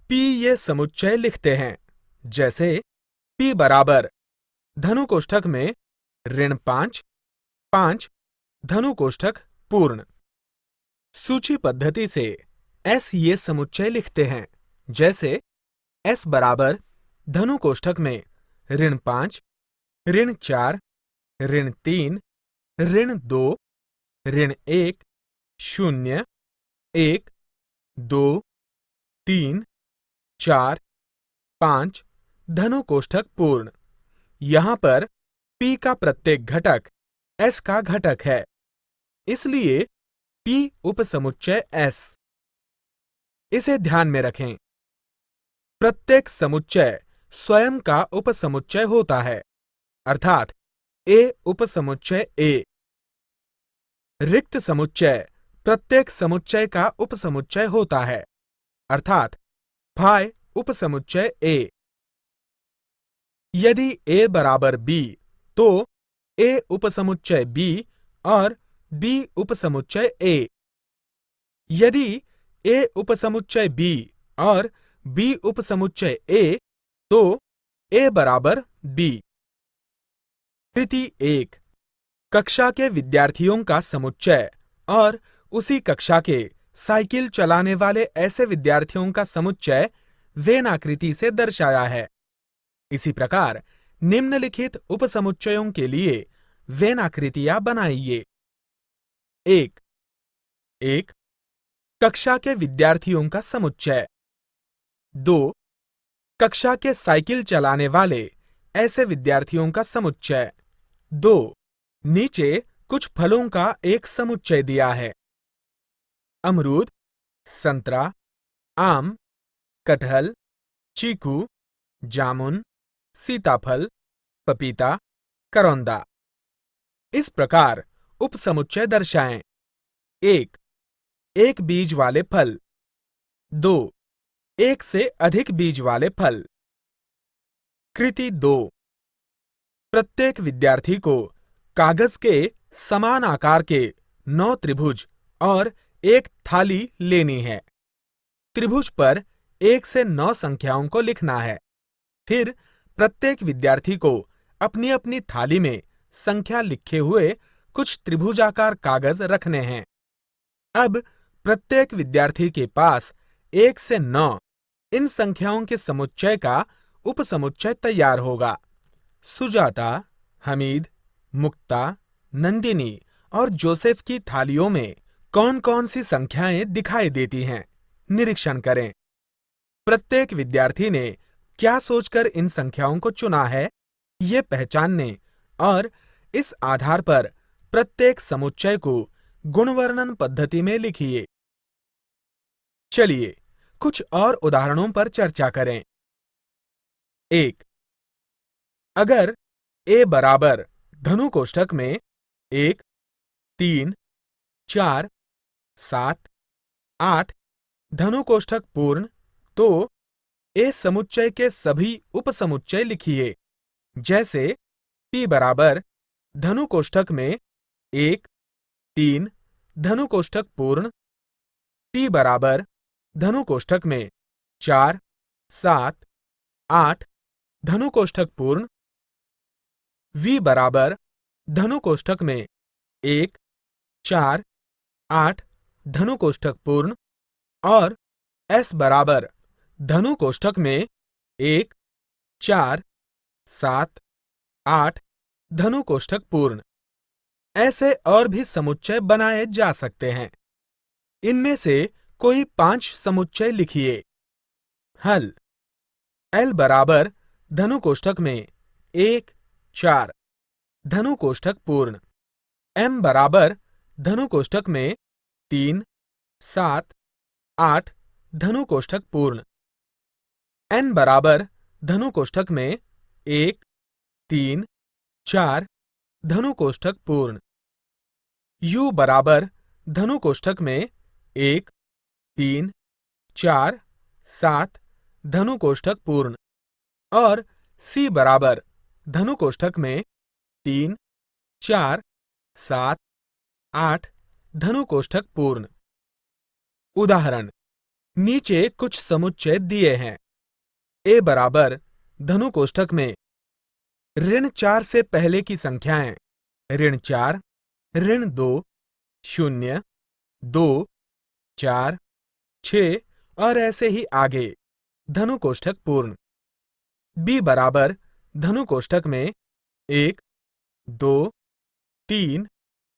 p ये समुच्चय लिखते हैं, जैसे p बराबर धनु कोष्ठक में ऋण 5, 5 धनु कोष्ठक पूर्ण। सूची पद्धति से s ये समुच्चय लिखते हैं, जैसे s बराबर धनु कोष्ठक में ऋण 5, ऋण 4, ऋण 3, ऋण 2, ऋण 1, 0, 1, 2, 3, 4, 5 धनु कोष्ठक पूर्ण यहाँ पर P का प्रत्येक घटक S का घटक है, इसलिए P उपसमुच्चय S। इसे ध्यान में रखें। प्रत्येक समुच्चय स्वयं का उपसमुच्चय होता है, अर्थात A उपसमुच्चय A। रिक्त समुच्चय प्रत्येक समुच्चय का उपसमुच्चय होता है, अर्थात phi उपसमुच्चय A। यदि A बराबर B, तो A उपसमुच्चय B और B उपसमुच्चय A। यदि A उपसमुच्चय B और B उपसमुच्चय A, तो A बराबर B। कृति 1। कक्षा के विद्यार्थियों का समुच्चय और उसी कक्षा के साइकिल चलाने वाले ऐसे विद्यार्थियों का समुच्चय वेन आकृति से दर्शाया है। इसी प्रकार निम्नलिखित उपसमुच्चयों के लिए वेन आकृतियां बनाइए। 1 कक्षा के विद्यार्थियों का समुच्चय। 2 कक्षा के साइकिल चलाने वाले ऐसे विद्यार्थियों का समुच्चय। 2 नीचे कुछ फलों का एक समुच्चय दिया है। अमरूद, संतरा, आम, कटहल, चीकू, जामुन, सीताफल, पपीता, करौंदा। इस प्रकार उपसमुच्चय दर्शाएं। 1 बीज वाले फल। 2 एक से अधिक बीज वाले फल। कृति 2। प्रत्येक विद्यार्थी को कागज के समान आकार के 9 त्रिभुज और एक थाली लेनी है। त्रिभुज पर 1 से 9 संख्याओं को लिखना है। फिर प्रत्येक विद्यार्थी को अपनी अपनी थाली में संख्या लिखे हुए कुछ त्रिभुजाकार कागज रखने हैं। अब प्रत्येक विद्यार्थी के पास 1 से 9 इन संख्याओं के समुच्चय का उपसमुच्चय तैयार होगा। सुजाता, हमीद, मुक्ता, नंदिनी और जोसेफ की थालियों में कौन कौन सी संख्याएं दिखाई देती हैं, निरीक्षण करें। प्रत्येक विद्यार्थी ने क्या सोचकर इन संख्याओं को चुना है, ये पहचानने और इस आधार पर प्रत्येक समुच्चय को गुणवर्णन पद्धति में लिखिए। चलिए कुछ और उदाहरणों पर चर्चा करें। 1 अगर A बराबर धनु कोष्ठक में 1, 3, 4, 7, 8 धनु कोष्ठक पूर्ण, तो A समुच्चय के सभी उपसमुच्चय लिखिए, जैसे P बराबर धनु कोष्ठक में 1, 3 धनु कोष्ठक पूर्ण, T बराबर धनु कोष्ठक में 4, 7, 8 धनु कोष्ठक पूर्ण, V बराबर धनु कोष्ठक में 1, 4, 8 धनु कोष्ठक पूर्ण और S बराबर धनु कोष्ठक में 1, 4, 7, 8 धनु कोष्ठक पूर्ण। ऐसे और भी समुच्चय बनाए जा सकते हैं। इनमें से कोई 5 समुच्चय लिखिए। हल। L बराबर धनु कोष्ठक में 1, 4 धनु कोष्ठक पूर्ण। M बराबर धनु कोष्ठक में 3, 7, 8 धनु कोष्ठक पूर्ण। N बराबर धनु कोष्ठक में 1, 3, 4 धनु कोष्ठक पूर्ण। U बराबर धनु कोष्ठक में 1, 3, 4, 7 धनु कोष्ठक पूर्ण और C बराबर धनु कोष्ठक में 3, 4, 7, 8 धनु कोष्ठक पूर्ण। उदाहरण, नीचे कुछ समुच्चय दिए हैं। A बराबर धनु कोष्ठक में ऋण 4 से पहले की संख्याएं ऋण 4, ऋण 2, 0, 2, 4, 6 और ऐसे ही आगे धनु कोष्ठक पूर्ण। B बराबर धनु कोष्ठक में 1, 2, 3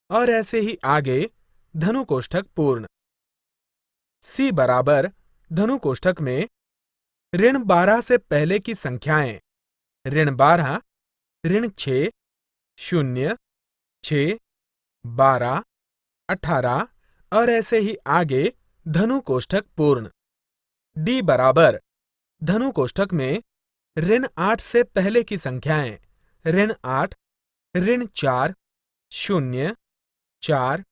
और ऐसे ही आगे धनु कोष्ठक पूर्ण। C बराबर धनु कोष्ठक में ऋण 12 से पहले की संख्याएं ऋण 12, ऋण 6, 0, 6, 12, 18 और ऐसे ही आगे धनु कोष्ठक पूर्ण। डी बराबर धनु कोष्ठक में ऋण 8 से पहले की संख्याएं ऋण 8, ऋण 4, 0, 4,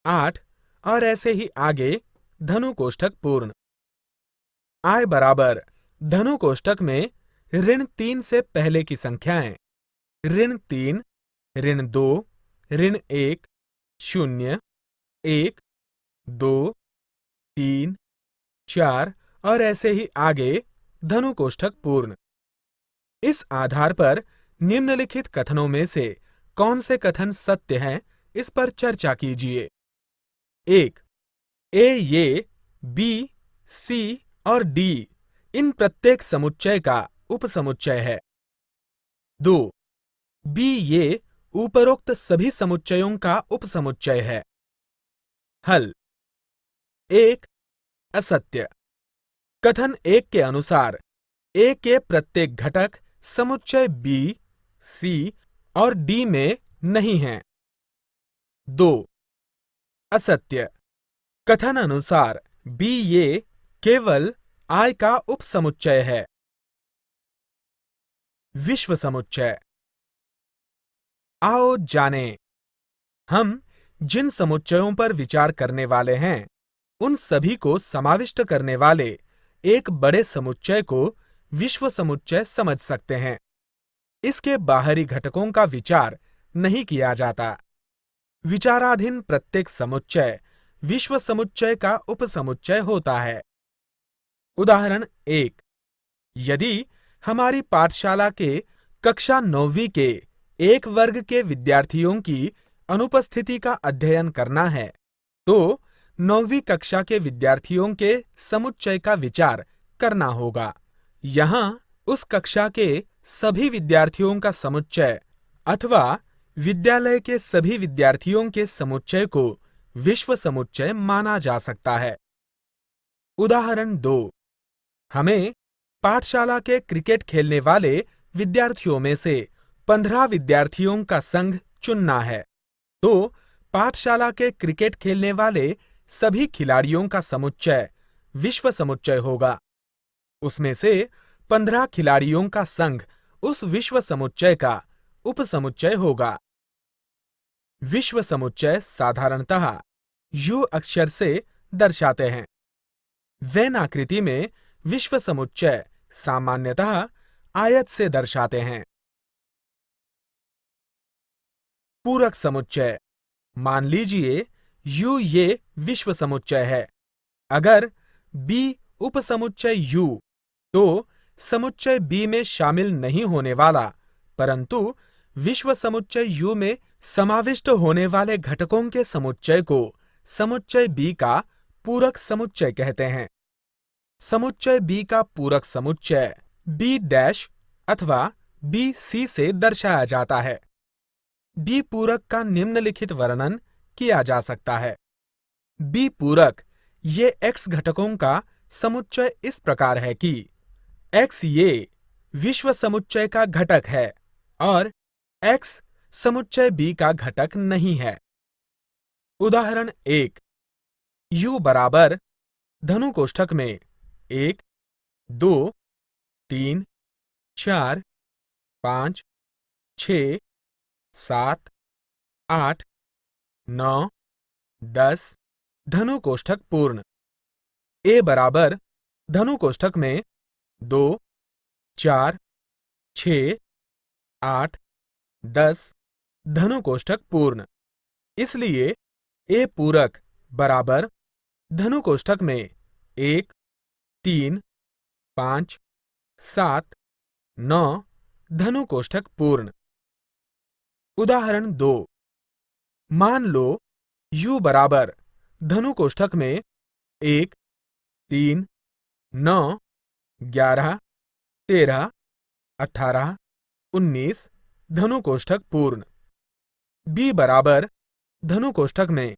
8 और ऐसे ही आगे धनु कोष्ठक पूर्ण। आय बराबर धनु कोष्ठक में ऋण 3 से पहले की संख्याएं ऋण 3, ऋण 2, ऋण 1, 0, 1, 2, 3, 4 और ऐसे ही आगे धनु कोष्ठक पूर्ण। इस आधार पर निम्नलिखित कथनों में से कौन से कथन सत्य हैं, इस पर चर्चा कीजिए। 1. ए ये, बी, सी और डी इन प्रत्येक समुच्चय का उपसमुच्चय है। 2. बी ये उपरोक्त सभी समुच्चयों का उपसमुच्चय है। हल 1. असत्य। कथन 1 के अनुसार ए के प्रत्येक घटक समुच्चय बी, सी और डी में नहीं हैं। 2. असत्य। कथन अनुसार बी ये केवल आय का उपसमुच्चय है। विश्व समुच्चय। आओ जानें। हम जिन समुच्चयों पर विचार करने वाले हैं, उन सभी को समाविष्ट करने वाले एक बड़े समुच्चय को विश्व समुच्चय समझ सकते हैं। इसके बाहरी घटकों का विचार नहीं किया जाता। विचाराधीन प्रत्येक समुच्चय विश्व समुच्चय का उपसमुच्चय होता है। उदाहरण 1. यदि हमारी पाठशाला के कक्षा 9वीं के एक वर्ग के विद्यार्थियों की अनुपस्थिति का अध्ययन करना है, तो 9वीं कक्षा के विद्यार्थियों के समुच्चय का विचार करना होगा। यहाँ उस कक्षा के सभी विद्यार्थियों का समुच्चय अथवा विद्यालय के सभी विद्यार्थियों के समुच्चय को विश्व समुच्चय माना जा सकता है। उदाहरण 2. हमें पाठशाला के क्रिकेट खेलने वाले विद्यार्थियों में से 15 विद्यार्थियों का संघ चुनना है, तो पाठशाला के क्रिकेट खेलने वाले सभी खिलाड़ियों का समुच्चय विश्व समुच्चय होगा। उसमें से 15 खिलाड़ियों का संघ उस विश्व समुच्चय का उपसमुच्चय होगा। विश्व समुच्चय साधारणतः यू अक्षर से दर्शाते हैं। वेन आकृति में विश्व समुच्चय सामान्यतः आयत से दर्शाते हैं। पूरक समुच्चय। मान लीजिए यू ये विश्व समुच्चय है। अगर बी उपसमुच्चय यू, तो समुच्चय बी में शामिल नहीं होने वाला, परंतु विश्व समुच्चय यू में समाविष्ट होने वाले घटकों के समुच्चय को समुच्चय बी का पूरक समुच्चय कहते हैं। समुच्चय बी का पूरक समुच्चय बी डैश अथवा बी सी से दर्शाया जाता है। बी पूरक का निम्नलिखित वर्णन किया जा सकता है। बी पूरक ये एक्स घटकों का समुच्चय इस प्रकार है कि एक्स ये विश्व समुच्चय का घटक है और एक्स समुच्चय बी का घटक नहीं है। उदाहरण 1. यू बराबर धनु कोष्ठक में 1, 2, 3, 4, 5, 6, 7, 8, 9, 10 धनु कोष्ठक पूर्ण। ए बराबर धनु कोष्ठक में 2, 4, 6, 8, 10 धनु कोष्ठक पूर्ण। इसलिए ए पूरक बराबर धनु कोष्ठक में 1, 3, 5, 7, 9 धनु कोष्ठक पूर्ण। उदाहरण 2. मान लो यू बराबर धनु कोष्ठक में 1, 3, 9, 11, 13, 18, 19 धनु कोष्ठक पूर्ण। बी बराबर धनु कोष्ठक में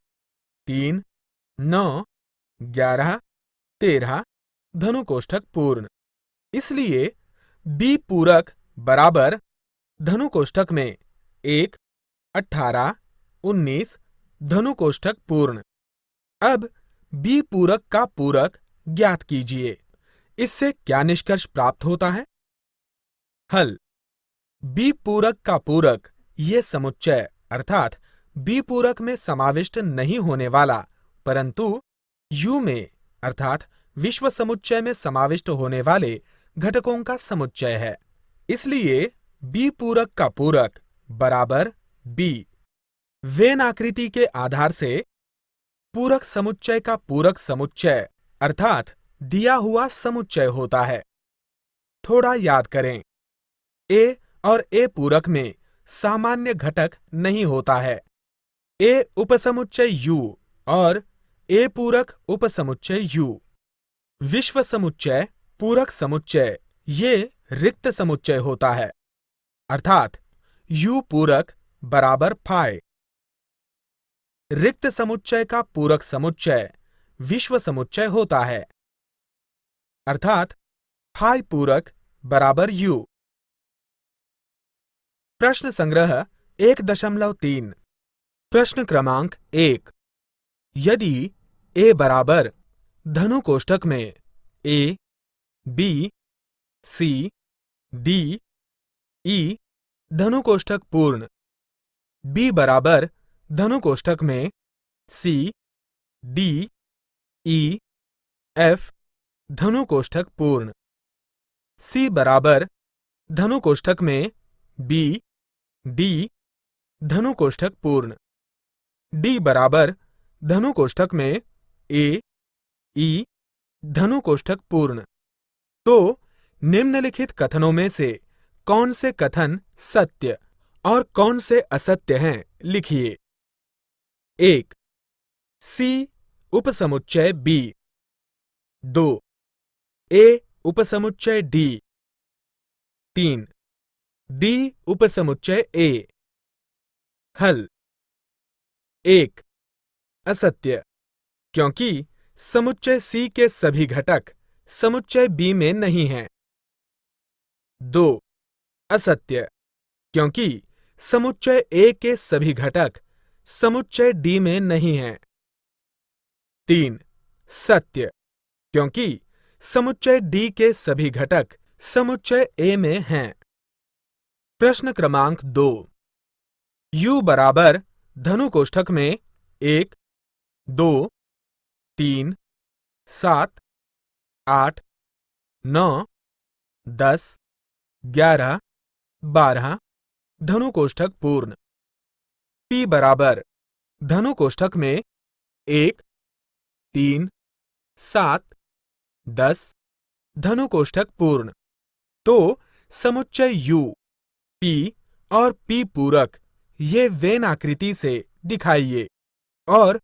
3, 9, 11, 13 धनु कोष्ठक पूर्ण। इसलिए बी पूरक बराबर धनु कोष्ठक में 1, 18, 19 धनु कोष्ठक पूर्ण। अब बी पूरक का पूरक ज्ञात कीजिए। इससे क्या निष्कर्ष प्राप्त होता है? हल। बी पूरक का पूरक ये समुच्चय अर्थात बी पूरक में समाविष्ट नहीं होने वाला परंतु यू में अर्थात विश्व समुच्चय में समाविष्ट होने वाले घटकों का समुच्चय है। इसलिए बी पूरक का पूरक बराबर बी। वेन आकृति के आधार से पूरक समुच्चय का पूरक समुच्चय अर्थात दिया हुआ समुच्चय होता है। थोड़ा याद करें, ए और ए पूरक में सामान्य घटक नहीं होता है। ए उपसमुच्चय यू और ए पूरक उपसमुच्चय यू। विश्व समुच्चय पूरक समुच्चय ये रिक्त समुच्चय होता है अर्थात यू पूरक बराबर फाई। रिक्त समुच्चय का पूरक समुच्चय विश्व समुच्चय होता है अर्थात फाई पूरक बराबर यू। प्रश्न संग्रह 1.3। प्रश्न क्रमांक 1। यदि ए बराबर धनु कोष्ठक में ए, बी, सी, डी, ई धनु कोष्ठक पूर्ण, बी बराबर धनु कोष्ठक में सी, डी, ई, एफ धनु कोष्ठक पूर्ण, सी बराबर धनु कोष्ठक में बी, डी धनु कोष्ठक पूर्ण, डी बराबर धनु कोष्ठक में ए, ई धनु कोष्ठक पूर्ण, तो निम्नलिखित कथनों में से कौन से कथन सत्य और कौन से असत्य हैं लिखिए। 1. सी उपसमुच्चय बी। 2. ए उपसमुच्चय डी। 3. डी उपसमुच्चय ए। हल। 1. असत्य, क्योंकि समुच्चय सी के सभी घटक समुच्चय बी में नहीं हैं। 2. असत्य, क्योंकि समुच्चय ए के सभी घटक समुच्चय डी में नहीं हैं। 3. सत्य, क्योंकि समुच्चय डी के सभी घटक समुच्चय ए में हैं। प्रश्न क्रमांक 2। यू बराबर धनु कोष्ठक में 1, 2, 3, 7, 8, 9, 10, 11, 12 धनु कोष्ठक पूर्ण। पी बराबर धनु कोष्ठक में 1, 3, 7, 10 धनु कोष्ठक पूर्ण, तो समुच्चय यू, पी और पी पूरक ये वेन आकृति से दिखाइए और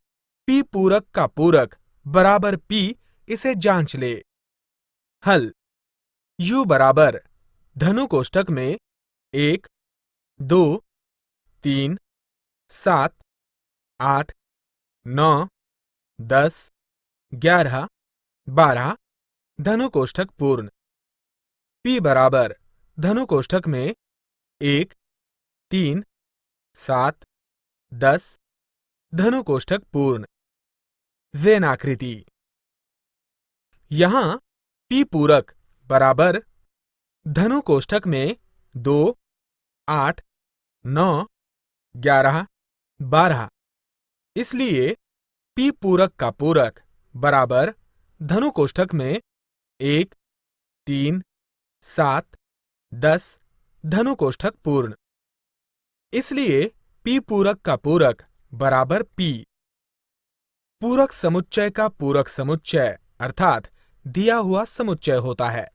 पी पूरक का पूरक बराबर पी इसे जांच ले। हल। यू बराबर धनु कोष्ठक में 1, 2, 3, 7, 8, 9, 10, 11, 12 धनु कोष्ठक पूर्ण। पी बराबर धनु कोष्ठक में 1, 3, 7, 10 धनु कोष्ठक पूर्ण। वेन आकृति। यहां पी पूरक बराबर धनु कोष्ठक में 2, 8, 9, 11, 12, इसलिए पी पूरक का पूरक बराबर धनु कोष्ठक में 1, 3, 7, 10 धनु कोष्ठक पूर्ण, इसलिए पी पूरक का पूरक बराबर पी। पूरक समुच्चय का पूरक समुच्चय अर्थात दिया हुआ समुच्चय होता है।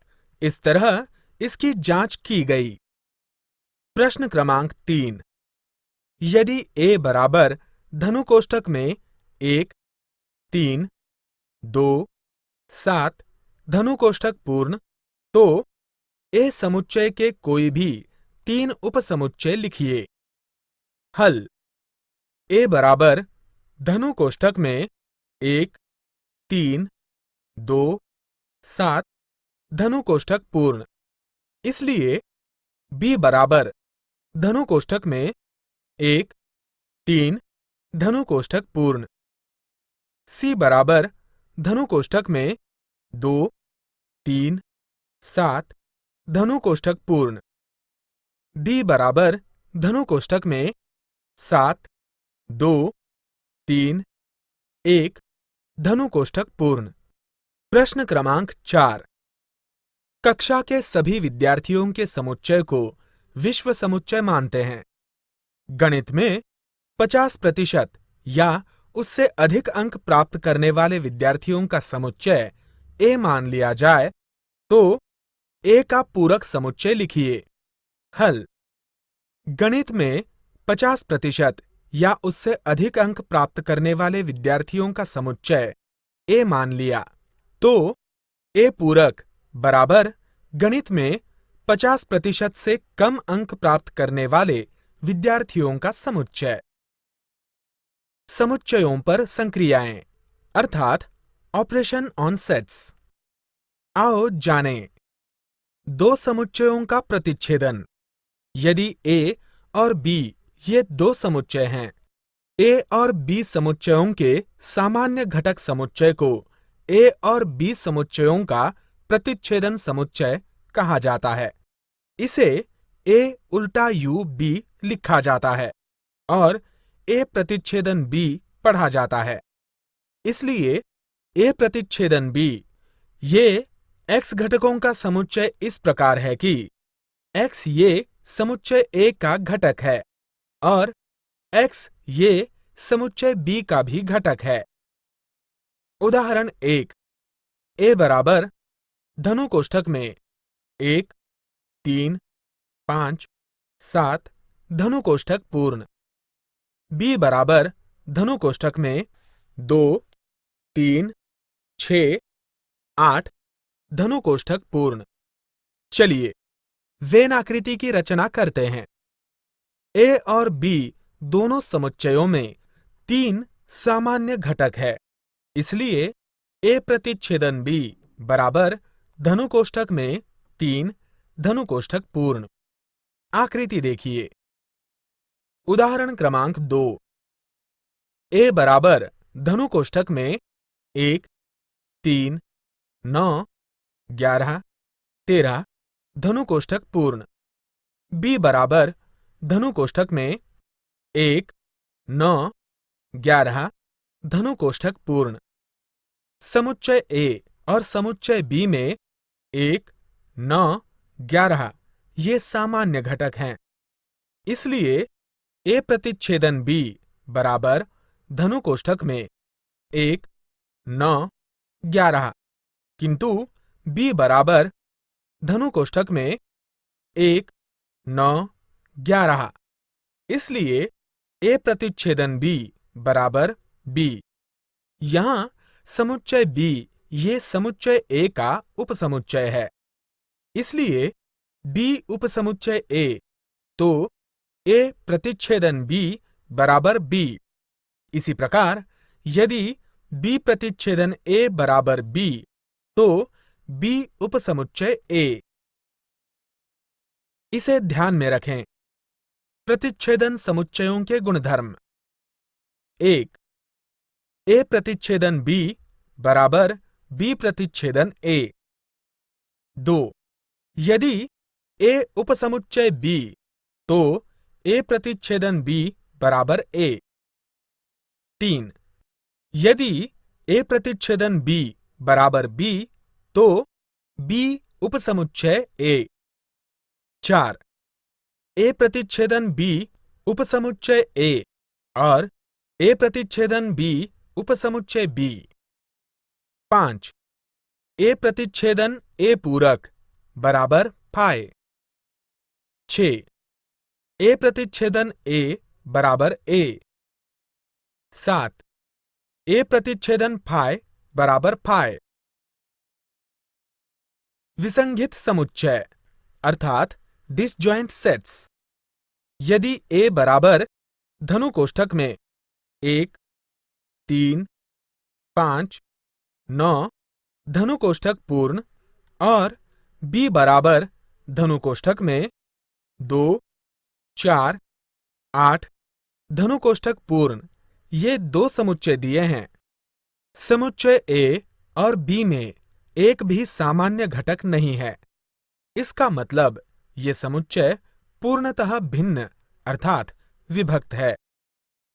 इस तरह इसकी जांच की गई। प्रश्न क्रमांक 3। यदि ए बराबर धनु कोष्ठक में 1, 3, 2, 7 धनु कोष्ठक पूर्ण, तो ए समुच्चय के कोई भी 3 उपसमुच्चय लिखिए। हल। ए बराबर धनु कोष्ठक में 1, 3, 2, 7 धनु कोष्ठक पूर्ण, इसलिए बी बराबर धनु कोष्ठक में 1, 3 धनु कोष्ठक पूर्ण। C बराबर धनु कोष्ठक में 2, 3, 7 धनु कोष्ठक पूर्ण। D बराबर धनु कोष्ठक में 7, 2, 3, 1 धनु कोष्ठक पूर्ण। प्रश्न क्रमांक 4। कक्षा के सभी विद्यार्थियों के समुच्चय को विश्व समुच्चय मानते हैं। गणित में 50% या उससे अधिक अंक प्राप्त करने वाले विद्यार्थियों का समुच्चय A मान लिया जाए तो A का पूरक समुच्चय लिखिए। हल। गणित में 50% या उससे अधिक अंक प्राप्त करने वाले विद्यार्थियों का समुच्चय A मान लिया तो A पूरक बराबर गणित में 50% से कम अंक प्राप्त करने वाले विद्यार्थियों का समुच्चय। समुच्चयों पर संक्रियाएं अर्थात ऑपरेशन ऑन सेट्स। आओ जानें। दो समुच्चयों का प्रतिच्छेदन। यदि A और B ये दो समुच्चय हैं, A और B समुच्चयों के सामान्य घटक समुच्चय को A और B समुच्चयों का प्रतिच्छेदन समुच्चय कहा जाता है। इसे A उल्टा U B लिखा जाता है और A प्रतिच्छेदन B पढ़ा जाता है। इसलिए A प्रतिच्छेदन B ये X घटकों का समुच्चय इस प्रकार है कि X ये समुच्चय A का घटक है और X ये समुच्चय B का भी घटक है। उदाहरण 1। A बराबर धनु कोष्ठक में 1, 3, 5, 7 धनु कोष्ठक पूर्ण। B बराबर धनु कोष्ठक में 2, 3, 6, 8 धनु कोष्ठक पूर्ण। चलिए वेन आकृति की रचना करते हैं। A और B दोनों समुच्चयों में 3 सामान्य घटक है, इसलिए A प्रतिच्छेदन B बराबर धनु कोष्ठक में 3 धनु कोष्ठक पूर्ण। आकृति देखिए। उदाहरण क्रमांक 2। A बराबर धनु कोष्ठक में 1, 3, 9, 11, 13 धनु कोष्ठक पूर्ण। B बराबर धनु कोष्ठक में 1, 9, 11 धनु कोष्ठक पूर्ण। समुच्चय A और समुच्चय B में 1, 9, 11 ये सामान्य घटक हैं, इसलिए A प्रतिच्छेदन B बराबर धनु कोष्ठक में 1, 9, 11 किंतु B बराबर धनु कोष्ठक में 1, 9, 11 इसलिए A प्रतिच्छेदन B बराबर B। यहां समुच्चय B ये समुच्चय A का उपसमुच्चय है, इसलिए B उपसमुच्चय A तो A प्रतिच्छेदन B बराबर B। इसी प्रकार यदि B प्रतिच्छेदन A बराबर B तो B उपसमुच्चय A। इसे ध्यान में रखें। प्रतिच्छेदन समुच्चयों के गुणधर्म। 1. A प्रतिच्छेदन B बराबर B प्रतिच्छेदन A। 2. यदि A उपसमुच्चय B तो A प्रतिच्छेदन B बराबर A। 3. यदि A प्रतिच्छेदन B बराबर B तो B उपसमुच्चय A। 4. A प्रतिच्छेदन B उपसमुच्चय A और A प्रतिच्छेदन B उपसमुच्चय B। 5. A प्रतिच्छेदन A पूरक बराबर फाई। 6. A प्रतिच्छेदन A बराबर A। 7. A प्रतिच्छेदन फाई बराबर फाई। विसंगित समुच्चय अर्थात डिसजॉइंट सेट्स। यदि A बराबर धनु कोष्ठक में 1, 3, 5, 9 धनु कोष्ठक पूर्ण और B बराबर धनु कोष्ठक में 2, 4, 8 धनु कोष्ठक पूर्ण ये दो समुच्चय दिए हैं। समुच्चय ए और बी में एक भी सामान्य घटक नहीं है। इसका मतलब ये समुच्चय पूर्णतः भिन्न अर्थात विभक्त है।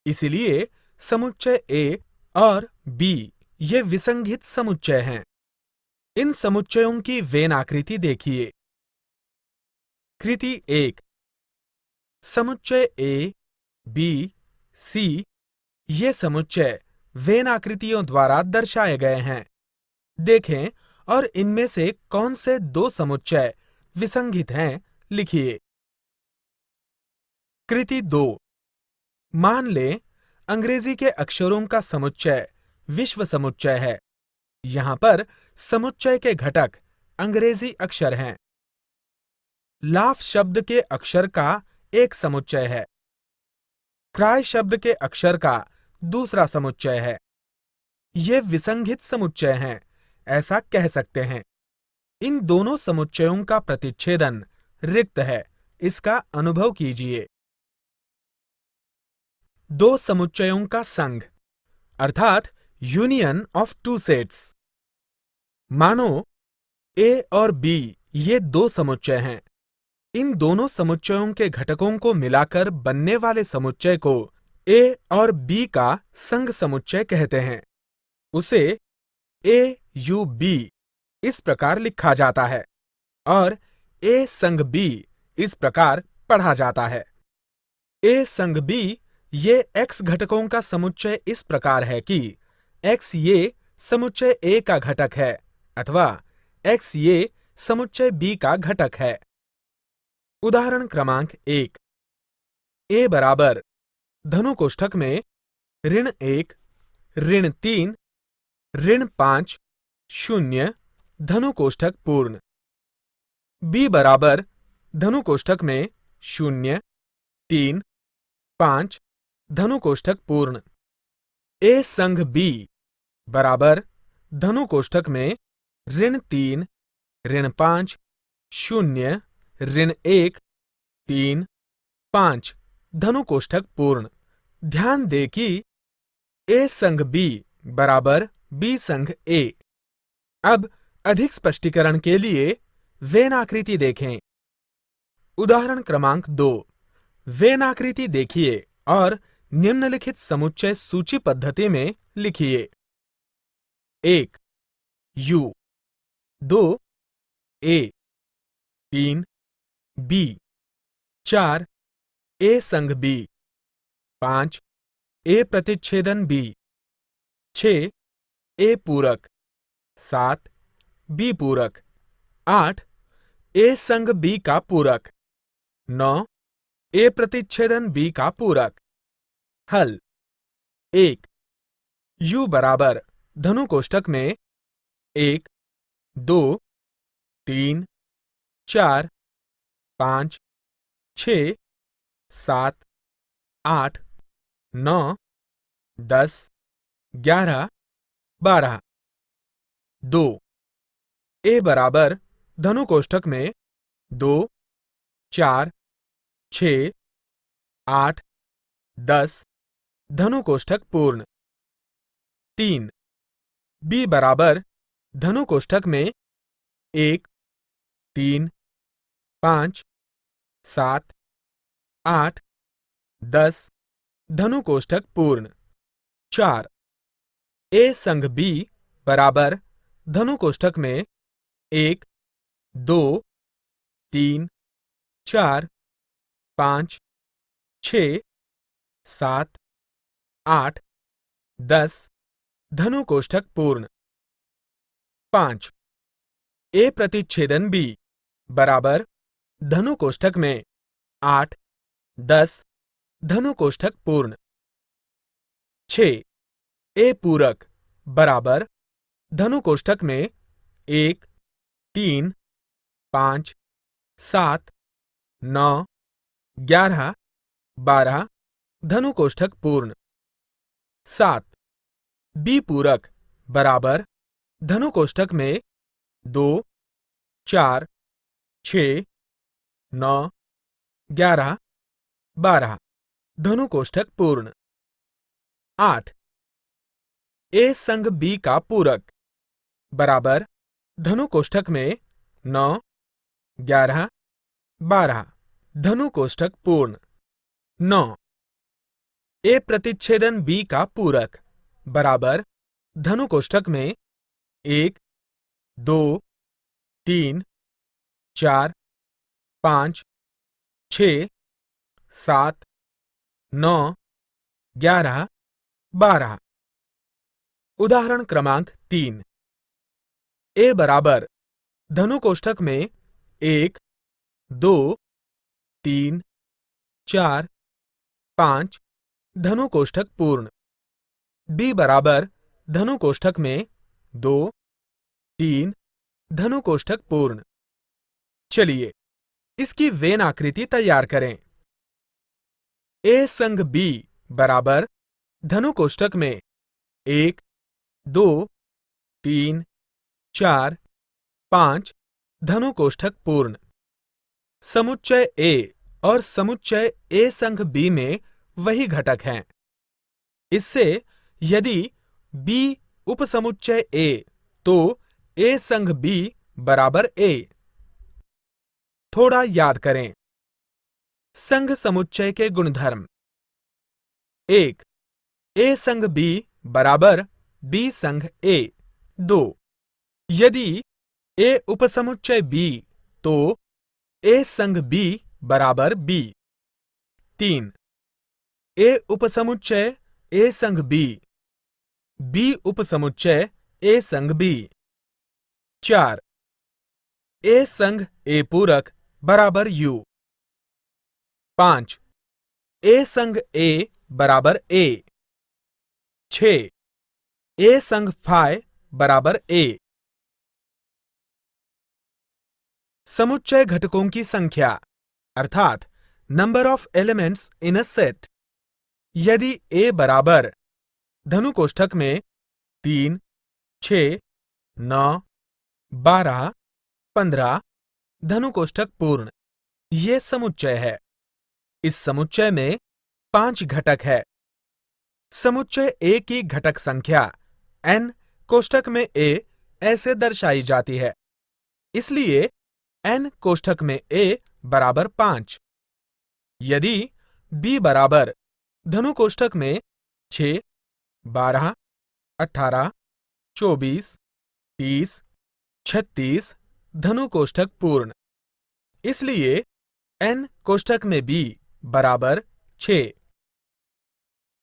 इसलिए समुच्चय ए और बी ये विसंगत समुच्चय हैं। इन समुच्चयों की वेन आकृति देखिए। कृति 1 समुच्चय ए, बी, सी ये समुच्चय वेन आकृतियों द्वारा दर्शाए गए हैं। देखें और इनमें से कौन से दो समुच्चय विसंगत हैं, लिखिए। कृति 2 मान लें अंग्रेजी के अक्षरों का समुच्चय विश्व समुच्चय है। यहां पर समुच्चय के घटक अंग्रेजी अक्षर हैं। लाफ शब्द के अक्षर का एक समुच्चय है। क्राय शब्द के अक्षर का दूसरा समुच्चय है। ये विसंगत समुच्चय हैं, ऐसा कह सकते हैं। इन दोनों समुच्चयों का प्रतिच्छेदन रिक्त है, इसका अनुभव कीजिए। दो समुच्चयों का संघ अर्थात यूनियन ऑफ टू सेट्स। मानो ए और बी ये दो समुच्चय हैं। इन दोनों समुच्चयों के घटकों को मिलाकर बनने वाले समुच्चय को ए और बी का संघ समुच्चय कहते हैं। उसे ए यू बी इस प्रकार लिखा जाता है और ए संग बी इस प्रकार पढ़ा जाता है। ए संग बी ये एक्स घटकों का समुच्चय इस प्रकार है कि एक्स ये समुच्चय ए का घटक है अथवा एक्स ये समुच्चय बी का घटक है। उदाहरण क्रमांक 1 ए बराबर धनु कोष्ठक में -1, -3, -5, 0 धनु कोष्ठक पूर्ण। बी बराबर धनु कोष्ठक में 0, 3, 5 धनु कोष्ठक पूर्ण। ए संघ बी बराबर धनु कोष्ठक में -3, -5, 0, -1, 3, 5 धनु कोष्ठक पूर्ण। ध्यान दें कि ए संघ बी बराबर बी संघ ए। अब अधिक स्पष्टीकरण के लिए वेन आकृति देखें। उदाहरण क्रमांक 2 वेन आकृति देखिए और निम्नलिखित समुच्चय सूची पद्धति में लिखिए। 1 यू, 2 ए, 3 बी, 4 ए संघ बी, 5 ए प्रतिच्छेदन बी, 6 ए पूरक, 7 बी पूरक, 8 ए संघ बी का पूरक, 9 ए प्रतिच्छेदन बी का पूरक। हल 1 यू बराबर धनु कोष्ठक में 1, 2, 3, 4, 5, 6, 7, 8, 9, 10, 11, 12। 2 ए बराबर धनु कोष्ठक में 2, 4, 6, 8, 10 धनु कोष्ठक पूर्ण। 3 बी बराबर धनु कोष्ठक में 1, 3, 5, 7, 8, 10 धनु कोष्ठक पूर्ण। 4 ए संघ बी बराबर धनु कोष्ठक में 1, 2, 3, 4, 5, 6, 7, 8, 10 धनु कोष्ठक पूर्ण। 5 ए प्रतिच्छेदन बी बराबर धनु कोष्ठक में 8, 10 धनु कोष्ठक पूर्ण। 6 ए पूरक बराबर धनु कोष्ठक में 1, 3, 5, 7, 9, 11, 12 धनु कोष्ठक पूर्ण। 7 बी पूरक बराबर धनु कोष्ठक में 2, 4, 6, 9, 11, 12 धनु कोष्ठक पूर्ण। 8 ए संग बी का पूरक बराबर धनु कोष्ठक में 9, 11, 12 धनु कोष्ठक पूर्ण। 9 ए प्रतिच्छेदन बी का पूरक बराबर धनु कोष्ठक में 1, 2, 3, 4, 5, 6, 7, 9, 11, 12 उदाहरण क्रमांक 3 ए बराबर धनु कोष्ठक में 1, 2, 3, 4, 5 धनु कोष्ठक पूर्ण। बी बराबर धनु कोष्ठक में 2, 3 धनु कोष्ठक पूर्ण। चलिए इसकी वेन आकृति तैयार करें। ए संग बी बराबर धनु कोष्ठक में 1, 2, 3, 4, 5 धनु कोष्ठक पूर्ण। समुच्चय ए और समुच्चय ए संग बी में वही घटक हैं। इससे यदि बी उपसमुच्चय ए तो ए संग बी बराबर ए। थोड़ा याद करें। संघ समुच्चय के गुणधर्म। 1 ए संग बी बराबर बी संग ए। 2 यदि ए उपसमुच्चय बी तो ए संग बी बराबर बी। 3 ए उपसमुच्चय ए संग बी उपसमुच्चय ए संग बी। 4 ए संग ए पूरक बराबर यू। 5 ए संग ए बराबर ए। 6 ए संग फाई बराबर ए। समुच्चय घटकों की संख्या अर्थात number of elements in a set. यदि ए बराबर धनु कोष्ठक में 3, 6, 9, 12, 15 धनु कोष्ठक पूर्ण ये समुच्चय है। इस समुच्चय में 5 घटक है। समुच्चय ए की घटक संख्या n कोष्ठक में a ऐसे दर्शाई जाती है। इसलिए n कोष्ठक में a बराबर 5। यदि b बराबर धनु कोष्ठक में 6, 12, 18, 24, 30, 36 धनु कोष्ठक पूर्ण। इसलिए n कोष्ठक में b बराबर 6।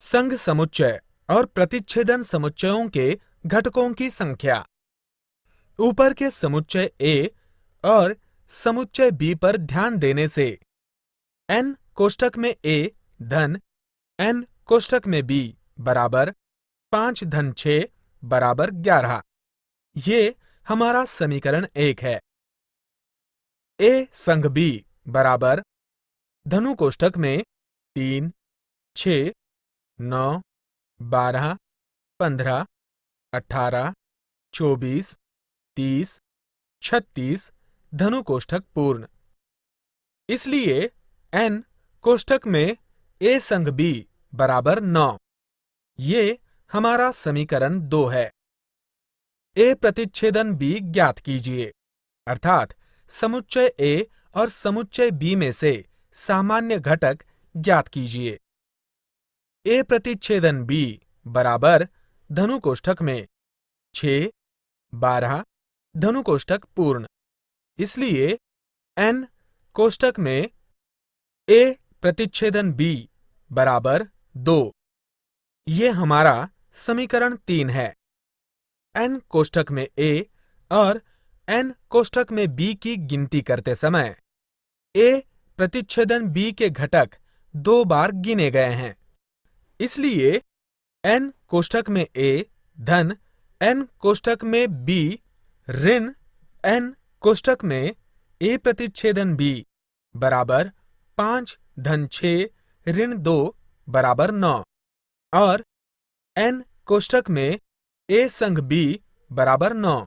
संघ समुच्चय और प्रतिच्छेदन समुच्चयों के घटकों की संख्या। ऊपर के समुच्चय A और समुच्चय B पर ध्यान देने से n कोष्ठक में A धन n कोष्ठक में B बराबर 5 धन 6 बराबर 11 ये हमारा समीकरण 1 है। A संग B बराबर धनु कोष्ठक में 3, 6, 9, 12, 15, 18, 24, 30, 36 धनु कोष्ठक पूर्ण। इसलिए n कोष्ठक में a संग b बराबर 9 ये हमारा समीकरण 2 है। a प्रतिच्छेदन b ज्ञात कीजिए अर्थात समुच्चय a और समुच्चय b में से सामान्य घटक ज्ञात कीजिए। a प्रतिच्छेदन b बराबर धनु कोष्ठक में 6, 12 धनु कोष्ठक पूर्ण। इसलिए n कोष्ठक में a प्रतिच्छेदन b बराबर 2 ये हमारा समीकरण 3 है। n कोष्ठक में a और n कोष्ठक में b की गिनती करते समय a प्रतिच्छेदन b के घटक 2 बार गिने गए हैं। इसलिए n कोष्ठक में a धन n कोष्ठक में b ऋण n कोष्ठक में a प्रतिच्छेदन b बराबर 5 धन 6 ऋण 2 बराबर 9 और n कोष्ठक में a संग b बराबर 9।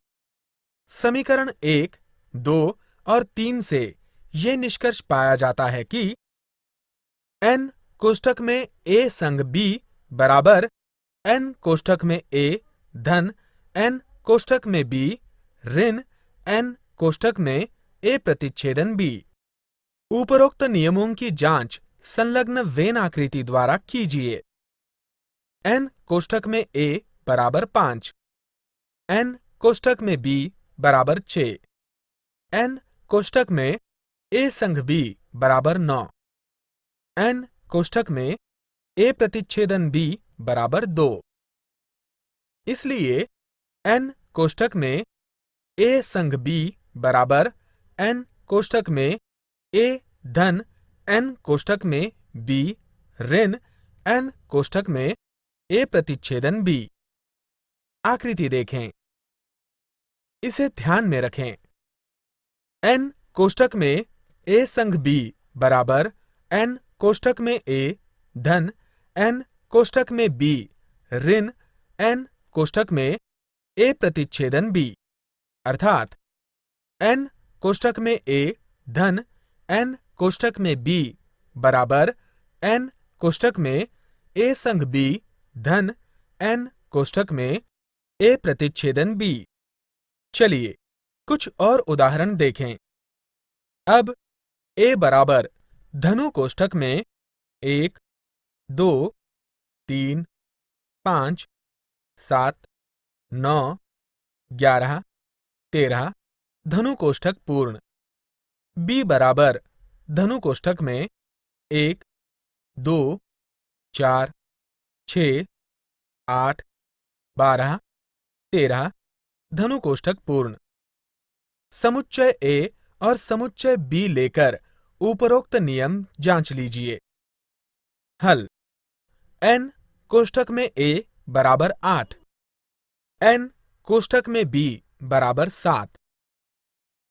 समीकरण 1, 2 और 3 से ये निष्कर्ष पाया जाता है कि n कोष्ठक में a संग b बराबर n कोष्ठक में a धन n कोष्ठक में b ऋण n कोष्ठक में a प्रतिच्छेदन b। उपरोक्त नियमों की जांच संलग्न वेन आकृति द्वारा कीजिए। n कोष्ठक में a बराबर 5, n कोष्ठक में b बराबर 6, n कोष्ठक में a संग b बराबर 9, n कोष्ठक में a प्रतिच्छेदन b बराबर 2। इसलिए n कोष्ठक में a संग b बराबर n कोष्ठक में a धन n कोष्ठक में b ऋण n कोष्ठक में a प्रतिच्छेदन b। आकृति देखें। इसे ध्यान में रखें। n कोष्ठक में a संग b बराबर n कोष्ठक में a धन n कोष्ठक में b ऋण n कोष्ठक में a प्रतिच्छेदन b, अर्थात n कोष्ठक में a धन n कोष्ठक में b बराबर n कोष्ठक में a संग b धन n कोष्ठक में a प्रतिच्छेदन b। चलिए कुछ और उदाहरण देखें। अब a बराबर धनु कोष्ठक में 1, 2, 3, 5, 7, 9, 11, 13 धनु कोष्ठक पूर्ण, b बराबर धनु कोष्ठक में 1, 2, 4, 6, 8, 12, 13 धनु कोष्ठक पूर्ण। समुच्चय a और समुच्चय b लेकर उपरोक्त नियम जांच लीजिए। हल। n कोष्ठक में a बराबर 8, n कोष्ठक में b बराबर 7,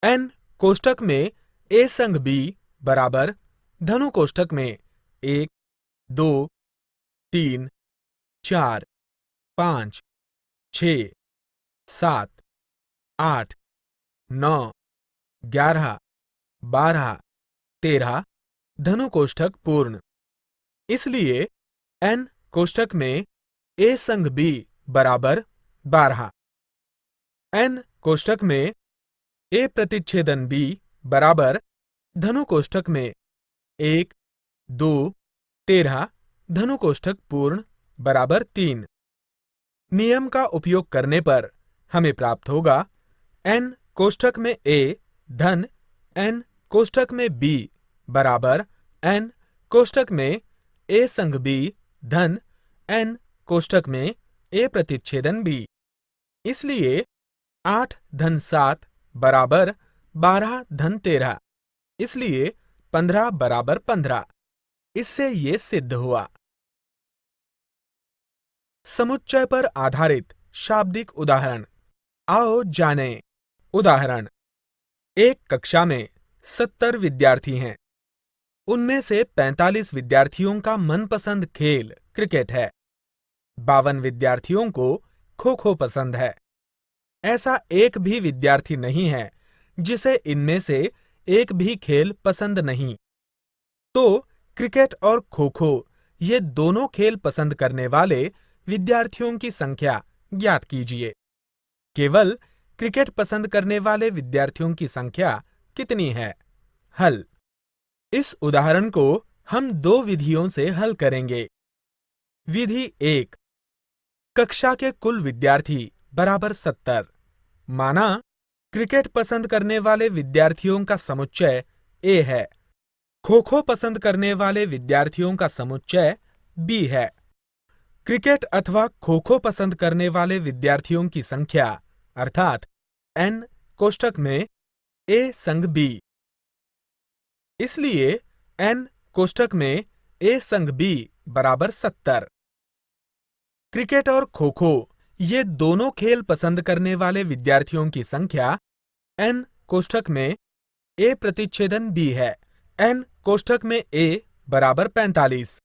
n कोष्ठक में a संग b बराबर धनु कोष्ठक में 1, 2, 3, 4, 5, 6, 7, 8, 9, 11, 12, 13 धनु कोष्ठक पूर्ण। इसलिए n कोष्ठक में a संग b बराबर 12, n कोष्ठक में a प्रतिच्छेदन b बराबर धनु कोष्ठक में 1, 2, 13 धनु कोष्ठक पूर्ण बराबर 3। नियम का उपयोग करने पर हमें प्राप्त होगा n कोष्ठक में a धन n कोष्ठक में b बराबर n कोष्ठक में a संग b धन n कोष्ठक में a प्रतिच्छेदन b। इसलिए 8 धन 7 बराबर 12 धन 13, इसलिए 15 बराबर 15। इससे ये सिद्ध हुआ। समुच्चय पर आधारित शाब्दिक उदाहरण। आओ जानें। उदाहरण। एक कक्षा में 70 विद्यार्थी हैं। उनमें से 45 विद्यार्थियों का मनपसंद खेल क्रिकेट है। 52 विद्यार्थियों को खो-खो पसंद है। ऐसा एक भी विद्यार्थी नहीं है जिसे इनमें से एक भी खेल पसंद नहीं। तो क्रिकेट और खो-खो ये दोनों खेल पसंद करने वाले विद्यार्थियों की संख्या ज्ञात कीजिए। केवल क्रिकेट पसंद करने वाले विद्यार्थियों की संख्या कितनी है? हल। इस उदाहरण को हम 2 विधियों से हल करेंगे। विधि 1। कक्षा के कुल विद्यार्थी बराबर 70। माना क्रिकेट पसंद करने वाले विद्यार्थियों का समुच्चय A है, खो-खो पसंद करने वाले विद्यार्थियों का समुच्चय B है। क्रिकेट अथवा खो-खो पसंद करने वाले विद्यार्थियों की संख्या अर्थात n कोष्ठक में a संग b। इसलिए n कोष्ठक में a संग b बराबर 70। क्रिकेट और खो-खो ये दोनों खेल पसंद करने वाले विद्यार्थियों की संख्या n कोष्ठक में a प्रतिच्छेदन b है। n कोष्ठक में a बराबर 45,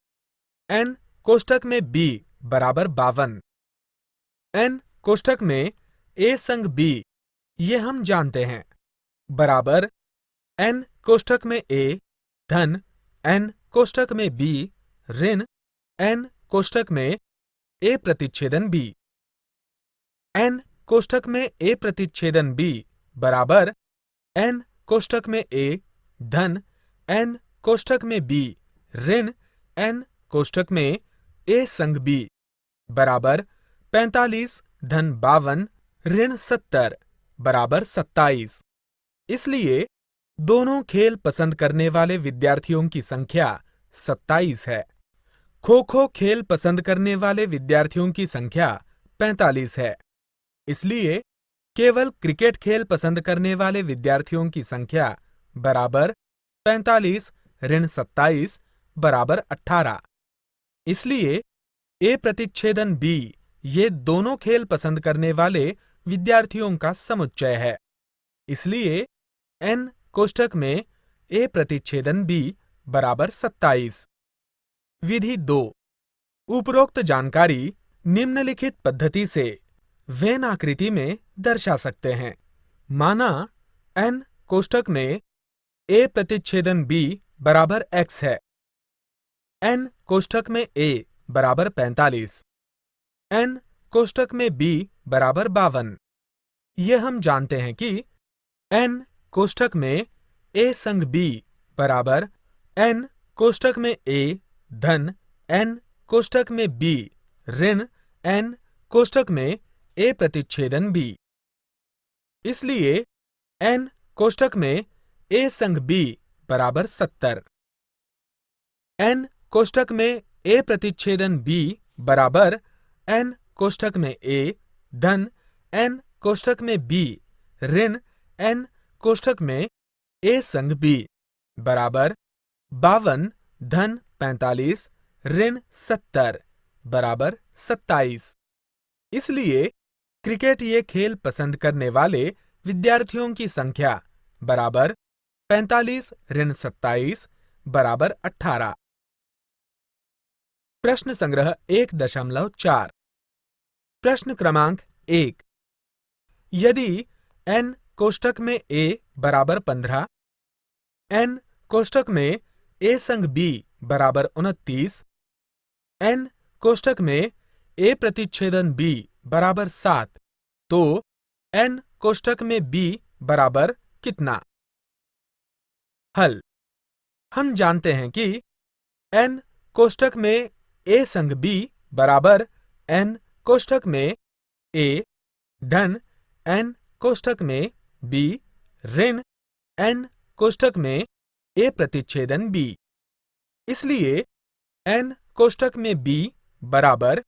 n कोष्ठक में b बराबर 52, n कोष्ठक में a संग b ये हम जानते हैं बराबर n कोष्ठक में a धन n कोष्टक में b ऋण n कोष्टक में a प्रतिच्छेदन b। n कोष्टक में a प्रतिच्छेदन b बराबर n कोष्टक में a धन n कोष्टक में b ऋण n कोष्टक में a संग b बराबर 45 धन 52 ऋण 70 बराबर 27। इसलिए दोनों खेल पसंद करने वाले विद्यार्थियों की संख्या 27 है। खो-खो खेल पसंद करने वाले विद्यार्थियों की संख्या 45 है। इसलिए केवल क्रिकेट खेल पसंद करने वाले विद्यार्थियों की संख्या बराबर 45 ऋण 27 बराबर 18। इसलिए ए प्रतिच्छेदन बी ये दोनों खेल पसंद करने वाले विद्यार्थियों का समुच्चय है। इसलिए n कोष्टक में ए प्रतिच्छेदन बी बराबर 27। विधि 2। उपरोक्त जानकारी निम्नलिखित पद्धति से वेन आकृति में दर्शा सकते हैं। माना n कोष्टक में a प्रतिच्छेदन b बराबर x है। n कोष्टक में a बराबर 45, n कोष्टक में b बराबर 52। ये हम जानते हैं कि n कोष्टक में a संग b बराबर n कोष्टक में a धन n कोष्टक में b ऋण n कोष्टक में a प्रतिच्छेदन b। इसलिए n कोष्टक में a संग b बराबर 70। n कोष्टक में a प्रतिच्छेदन b बराबर n कोष्टक में a धन n कोष्टक में b ऋण n कोष्टक में a संग b बराबर 52 धन 45 ऋण 70 बराबर 27। इसलिए क्रिकेट ये खेल पसंद करने वाले विद्यार्थियों की संख्या बराबर 45 ऋण 27 बराबर 18। प्रश्न संग्रह 1.4। प्रश्न क्रमांक 1। यदि n कोष्टक में a बराबर 15, n कोष्टक में a संग b बराबर 29, n कोष्टक में a प्रतिच्छेदन b बराबर 7, तो n कोष्टक में b बराबर कितना? हल। हम जानते हैं कि n कोष्टक में a संग b बराबर n कोष्टक में a धन n कोष्टक में b ऋण n कोष्टक में a प्रतिच्छेदन b। इसलिए n कोष्टक में b बराबर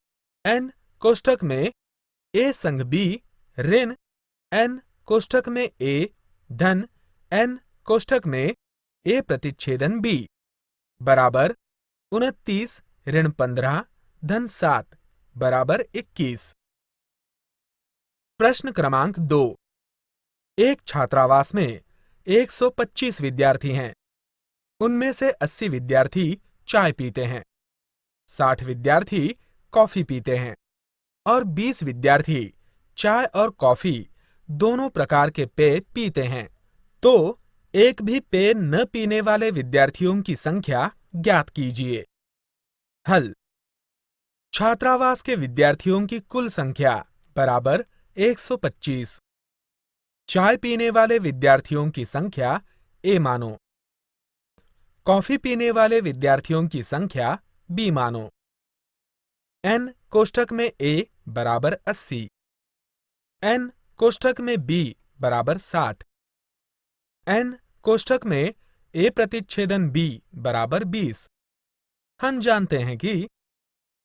n कोष्टक में a संग b ऋण n कोष्टक में a धन n कोष्टक में a प्रतिच्छेदन b बराबर 29 ऋण 15 धन 7 बराबर 21। प्रश्न क्रमांक 2। एक छात्रावास में 125 विद्यार्थी हैं। उनमें से 80 विद्यार्थी चाय पीते हैं, 60 विद्यार्थी कॉफी पीते हैं और 20 विद्यार्थी चाय और कॉफी दोनों प्रकार के पेय पीते हैं। तो एक भी पेय न पीने वाले विद्यार्थियों की संख्या ज्ञात कीजिए। हल। छात्रावास के विद्यार्थियों की कुल संख्या बराबर 125। चाय पीने वाले विद्यार्थियों की संख्या a मानो। कॉफी पीने वाले विद्यार्थियों की संख्या b मानो। n कोष्टक में a बराबर 80, n कोष्टक में b बराबर 60, n कोष्टक में a प्रतिच्छेदन b बराबर 20। हम जानते हैं कि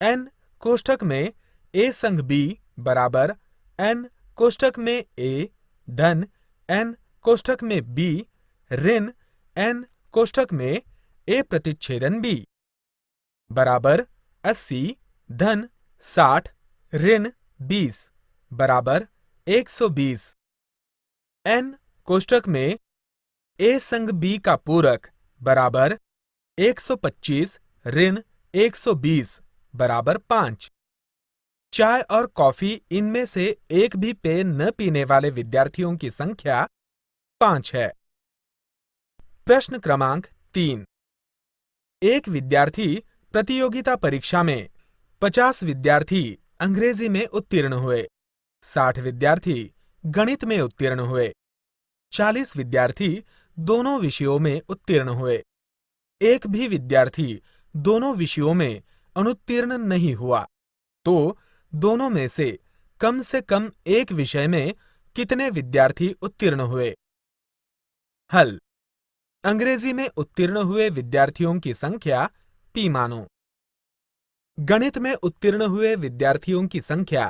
n कोष्टक में a संग b बराबर n कोष्टक में a धन n कोष्टक में b ऋण n कोष्टक में a प्रतिच्छेदन b बराबर 80 धन 60 ऋण 20 बराबर 120। n कोष्टक में a संग b का पूरक बराबर 125 ऋण 120 बराबर 5। चाय और कॉफी इनमें से एक भी पेय न पीने वाले विद्यार्थियों की संख्या 5 है। प्रश्न क्रमांक 3। एक विद्यार्थी प्रतियोगिता परीक्षा में 50 विद्यार्थी अंग्रेजी में उत्तीर्ण हुए, 60 विद्यार्थी गणित में उत्तीर्ण हुए, 40 विद्यार्थी दोनों विषयों में उत्तीर्ण हुए। एक भी विद्यार्थी दोनों विषयों में अनुत्तीर्ण नहीं हुआ, तो दोनों में से कम एक विषय में कितने विद्यार्थी उत्तीर्ण हुए? हल: अंग्रेजी में उत्तीर्ण हुए विद्यार्थियों की संख्या p मानो। गणित में उत्तीर्ण हुए विद्यार्थियों की संख्या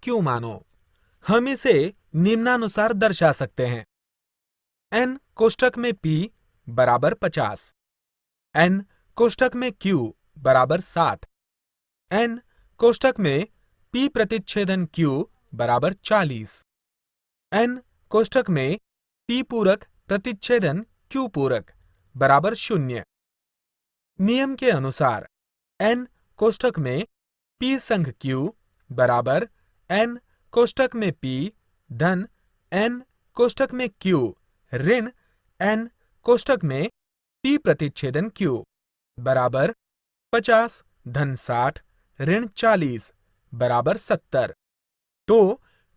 q मानो। हम इसे निम्नानुसार दर्शा सकते हैं। n कोष्ठक में p बराबर 50, n कोष्ठक में q बराबर 60, n कोष्ठक में p प्रतिच्छेदन q बराबर 40, n कोष्ठक में p पूरक प्रतिच्छेदन q पूरक बराबर 0। नियम के अनुसार n कोष्ठक में p संघ q बराबर n कोष्ठक में p धन n कोष्ठक में q ऋण n कोष्ठक में p प्रतिच्छेदन q बराबर 50 धन 60 ऋण 40 बराबर 70। तो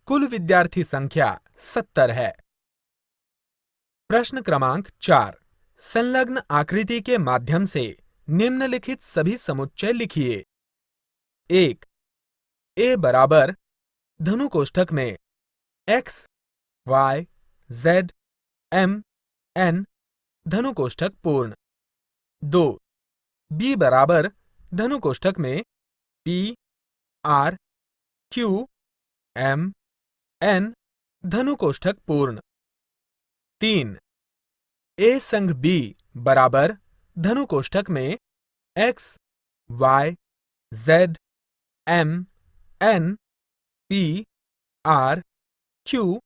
कुल विद्यार्थी संख्या 70 है। प्रश्न क्रमांक 4। संलग्न आकृति के माध्यम से निम्नलिखित सभी समुच्चय लिखिए। 1. a बराबर धनु कोष्ठक में x, y, z, m, n धनु कोष्ठक पूर्ण। 2. b बराबर धनु कोष्ठक में p, r, q, m, n धनु कोष्ठक पूर्ण। 3. a संग b बराबर धनु कोष्ठक में x, y, z, m, n, p, r, q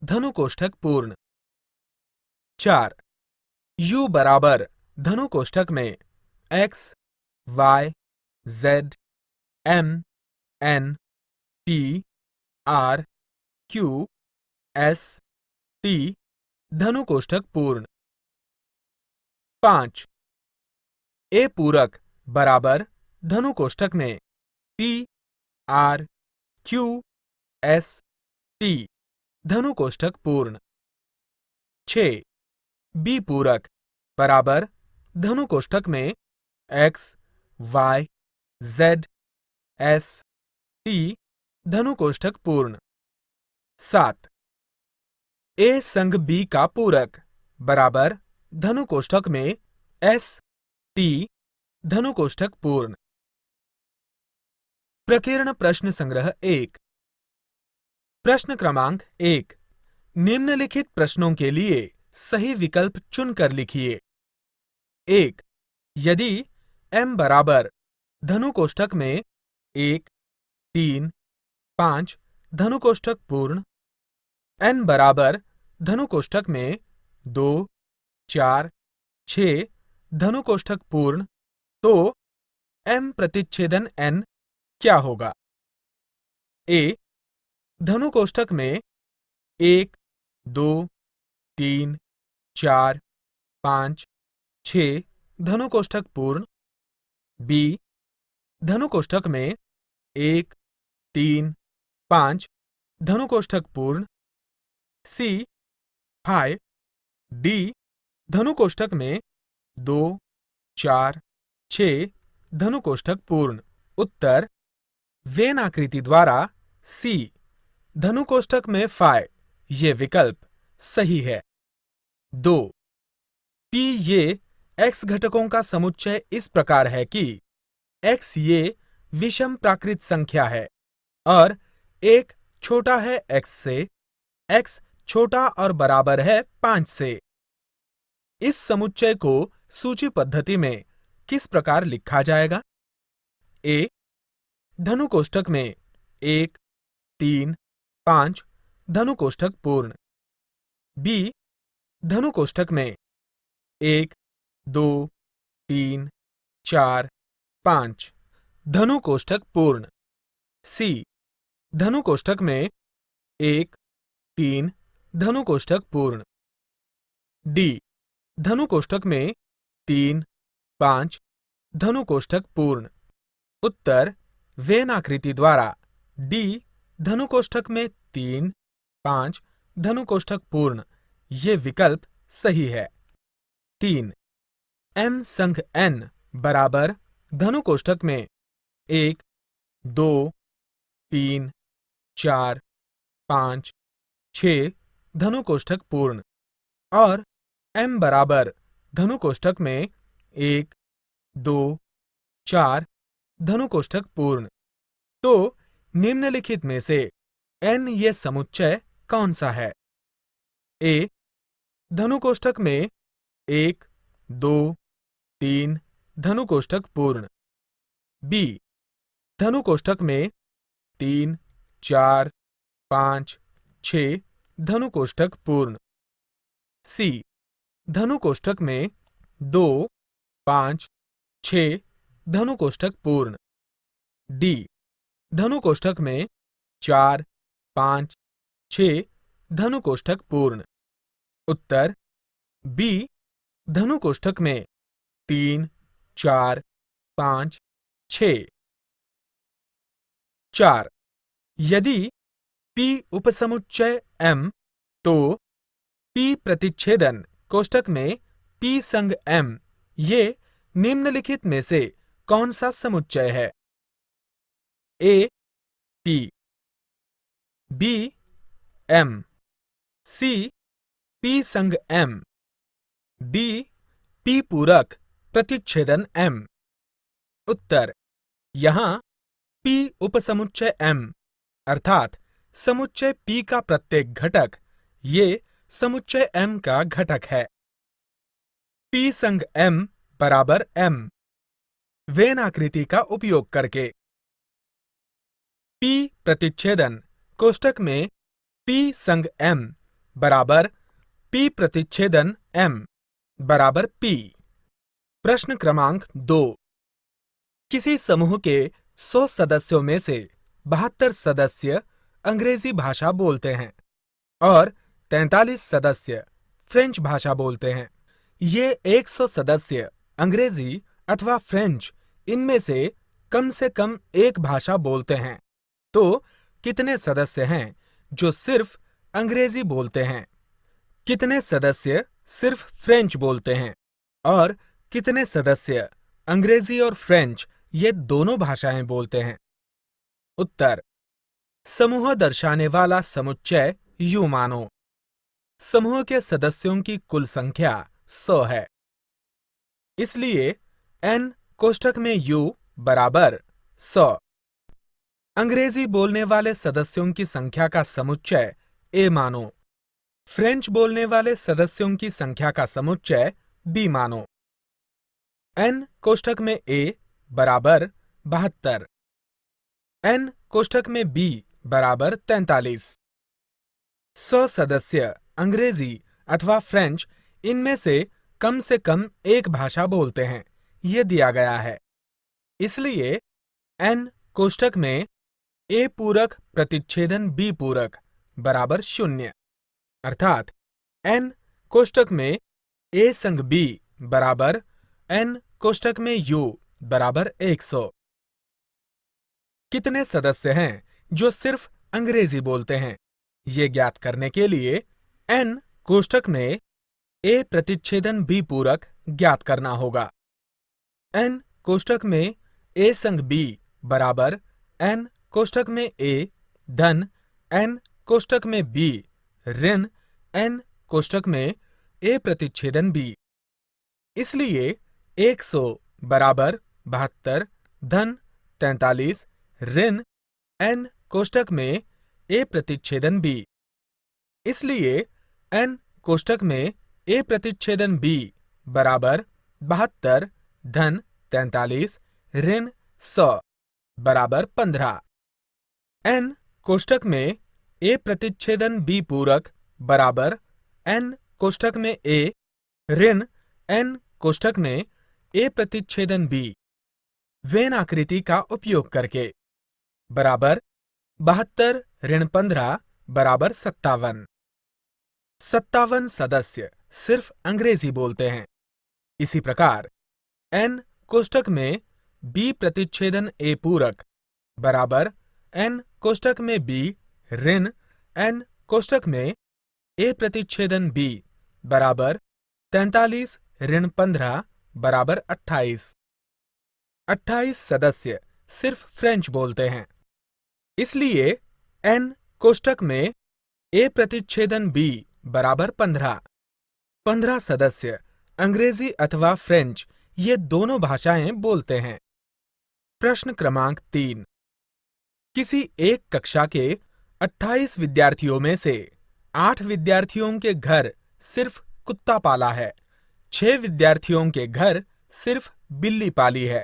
धनु कोष्ठक पूर्ण। 4. u बराबर धनु कोष्ठक में x, y, z, m, n, p, r, q, s, t धनु कोष्ठक पूर्ण। 5. a पूरक बराबर धनु कोष्ठक में p, r, q, s, t धनु कोष्ठक पूर्ण। 6. b पूरक बराबर धनु कोष्ठक में x, y, z, s, t धनु कोष्ठक पूर्ण। 7. a संग b का पूरक बराबर धनु कोष्ठक में s, t धनु कोष्ठक पूर्ण। प्रकीर्ण प्रश्न संग्रह 1। प्रश्न क्रमांक 1। निम्नलिखित प्रश्नों के लिए सही विकल्प चुनकर लिखिए। 1. यदि m बराबर धनु कोष्ठक में 1, 3, 5 धनु कोष्ठक पूर्ण, n बराबर धनु कोष्ठक में 2, 4, 6 धनु कोष्ठक पूर्ण, तो m प्रतिच्छेदन n क्या होगा? a धनु कोष्ठक में 1, 2, 3, 4, 5, 6 धनु कोष्ठक पूर्ण, b धनु कोष्ठक में 1, 3, 5 धनु कोष्ठक पूर्ण, c 5, d धनु कोष्ठक में 2, 4, 6 धनु कोष्ठक पूर्ण। उत्तर: वेन आकृति द्वारा c धनु कोष्ठक में phi ये विकल्प सही है। 2. p ये x घटकों का समुच्चय इस प्रकार है कि x ये विषम प्राकृत संख्या है और एक छोटा है x से, x छोटा और बराबर है 5 से। इस समुच्चय को सूची पद्धति में किस प्रकार लिखा जाएगा? a धनु कोष्ठक में 1, 3, 5 धनु कोष्ठक पूर्ण, b धनु कोष्ठक में 1, 2, 3, 4, 5 धनु कोष्ठक पूर्ण, c धनु कोष्ठक में 1, 3 धनु कोष्ठक पूर्ण, d धनु कोष्ठक में 3, 5 धनु कोष्ठक पूर्ण। उत्तर वेन आकृति द्वारा डी धनु कोष्ठक में 3, 5 धनु कोष्ठक पूर्ण, ये विकल्प सही है। 3 m संघ n बराबर धनु कोष्ठक में 1, 2, 3, 4, 5, 6 धनु कोष्ठक पूर्ण और m बराबर धनु कोष्ठक में 1, 2, 4 धनु कोष्ठक पूर्ण, तो निम्नलिखित में से n ये समुच्चय कौन सा है? a धनु कोष्ठक में 1, 2, 3 धनु कोष्ठक पूर्ण, b धनु कोष्ठक में 3, 4, 5, 6 धनु कोष्ठक पूर्ण, c धनु कोष्ठक में 2, 5, 6 धनु कोष्ठक पूर्ण, d धनु कोष्ठक में 4, 5, 6 धनु कोष्ठक पूर्ण। उत्तर b धनु कोष्ठक में 3, 4, 5, 6। 4 यदि p उपसमुच्चय m तो p प्रतिच्छेदन कोष्ठक में p संग m ये निम्नलिखित में से कौन सा समुच्चय है? a p, b m, c p संग m, d p पूरक प्रतिच्छेदन m। उत्तर यहाँ p उपसमुच्चय m अर्थात समुच्चय p का प्रत्येक घटक ये समुच्चय m का घटक है। p संग m बराबर m वेन आकृति का उपयोग करके p प्रतिच्छेदन कोष्ठक में p संग m बराबर p प्रतिच्छेदन m बराबर p। प्रश्न क्रमांक 2 किसी समूह के 100 सदस्यों में से 72 सदस्य अंग्रेजी भाषा बोलते हैं और 43 सदस्य फ्रेंच भाषा बोलते हैं। ये 100 सदस्य अंग्रेजी अथवा फ्रेंच इनमें से कम एक भाषा बोलते हैं, तो कितने सदस्य हैं जो सिर्फ अंग्रेजी बोलते हैं? कितने सदस्य सिर्फ फ्रेंच बोलते हैं और कितने सदस्य अंग्रेजी और फ्रेंच ये दोनों भाषाएं बोलते हैं? उत्तर समूह दर्शाने वाला समुच्चय U मानो। समूह के सदस्यों की कुल संख्या 100 है, इसलिए n कोष्ठक में U बराबर 100। अंग्रेजी बोलने वाले सदस्यों की संख्या का समुच्चय A मानो। फ्रेंच बोलने वाले सदस्यों की संख्या का समुच्चय B मानो। n कोष्ठक में A बराबर 72, n कोष्ठक में B बराबर 43। 100 सदस्य अंग्रेजी अथवा फ्रेंच इनमें से कम एक भाषा बोलते हैं, ये दिया गया है। इसलिए n कोष्ठक में A पूरक प्रतिच्छेदन B पूरक बराबर 0, अर्थात n कोष्ठक में A संग B बराबर n कोष्ठक में U बराबर 100। कितने सदस्य हैं जो सिर्फ अंग्रेजी बोलते हैं? ये ज्ञात करने के लिए n कोष्ठक में A प्रतिच्छेदन B पूरक ज्ञात करना होगा। n कोष्ठक में A संग B बराबर n कोष्ठक में A धन n कोष्ठक में B ऋण n कोष्ठक में A प्रतिच्छेदन B। इसलिए 100 बराबर 72 धन 43 ऋण n कोष्ठक में A प्रतिच्छेदन B। इसलिए n कोष्ठक में A प्रतिच्छेदन B बराबर 72 धन 43 ऋण 100 बराबर 15। n कोष्ठक में A प्रतिच्छेदन B पूरक बराबर n कोष्ठक में A ऋण n कोष्ठक में A प्रतिच्छेदन B वेन आकृति का उपयोग करके बराबर 72 ऋण 15 बराबर 57। 57 सदस्य सिर्फ अंग्रेजी बोलते हैं। इसी प्रकार n कोष्टक में b प्रतिच्छेदन a पूरक बराबर n कोष्टक में b ऋण n कोष्टक में a प्रतिच्छेदन b बराबर 43 ऋण 15 बराबर 28। 28 सदस्य सिर्फ फ्रेंच बोलते हैं, इसलिए n कोष्टक में a प्रतिच्छेदन b बराबर 15। 15 सदस्य अंग्रेजी अथवा फ्रेंच ये दोनों भाषाएं बोलते हैं। प्रश्न क्रमांक 3। किसी एक कक्षा के 28 विद्यार्थियों में से 8 विद्यार्थियों के घर सिर्फ कुत्ता पाला है, 6 विद्यार्थियों के घर सिर्फ बिल्ली पाली है।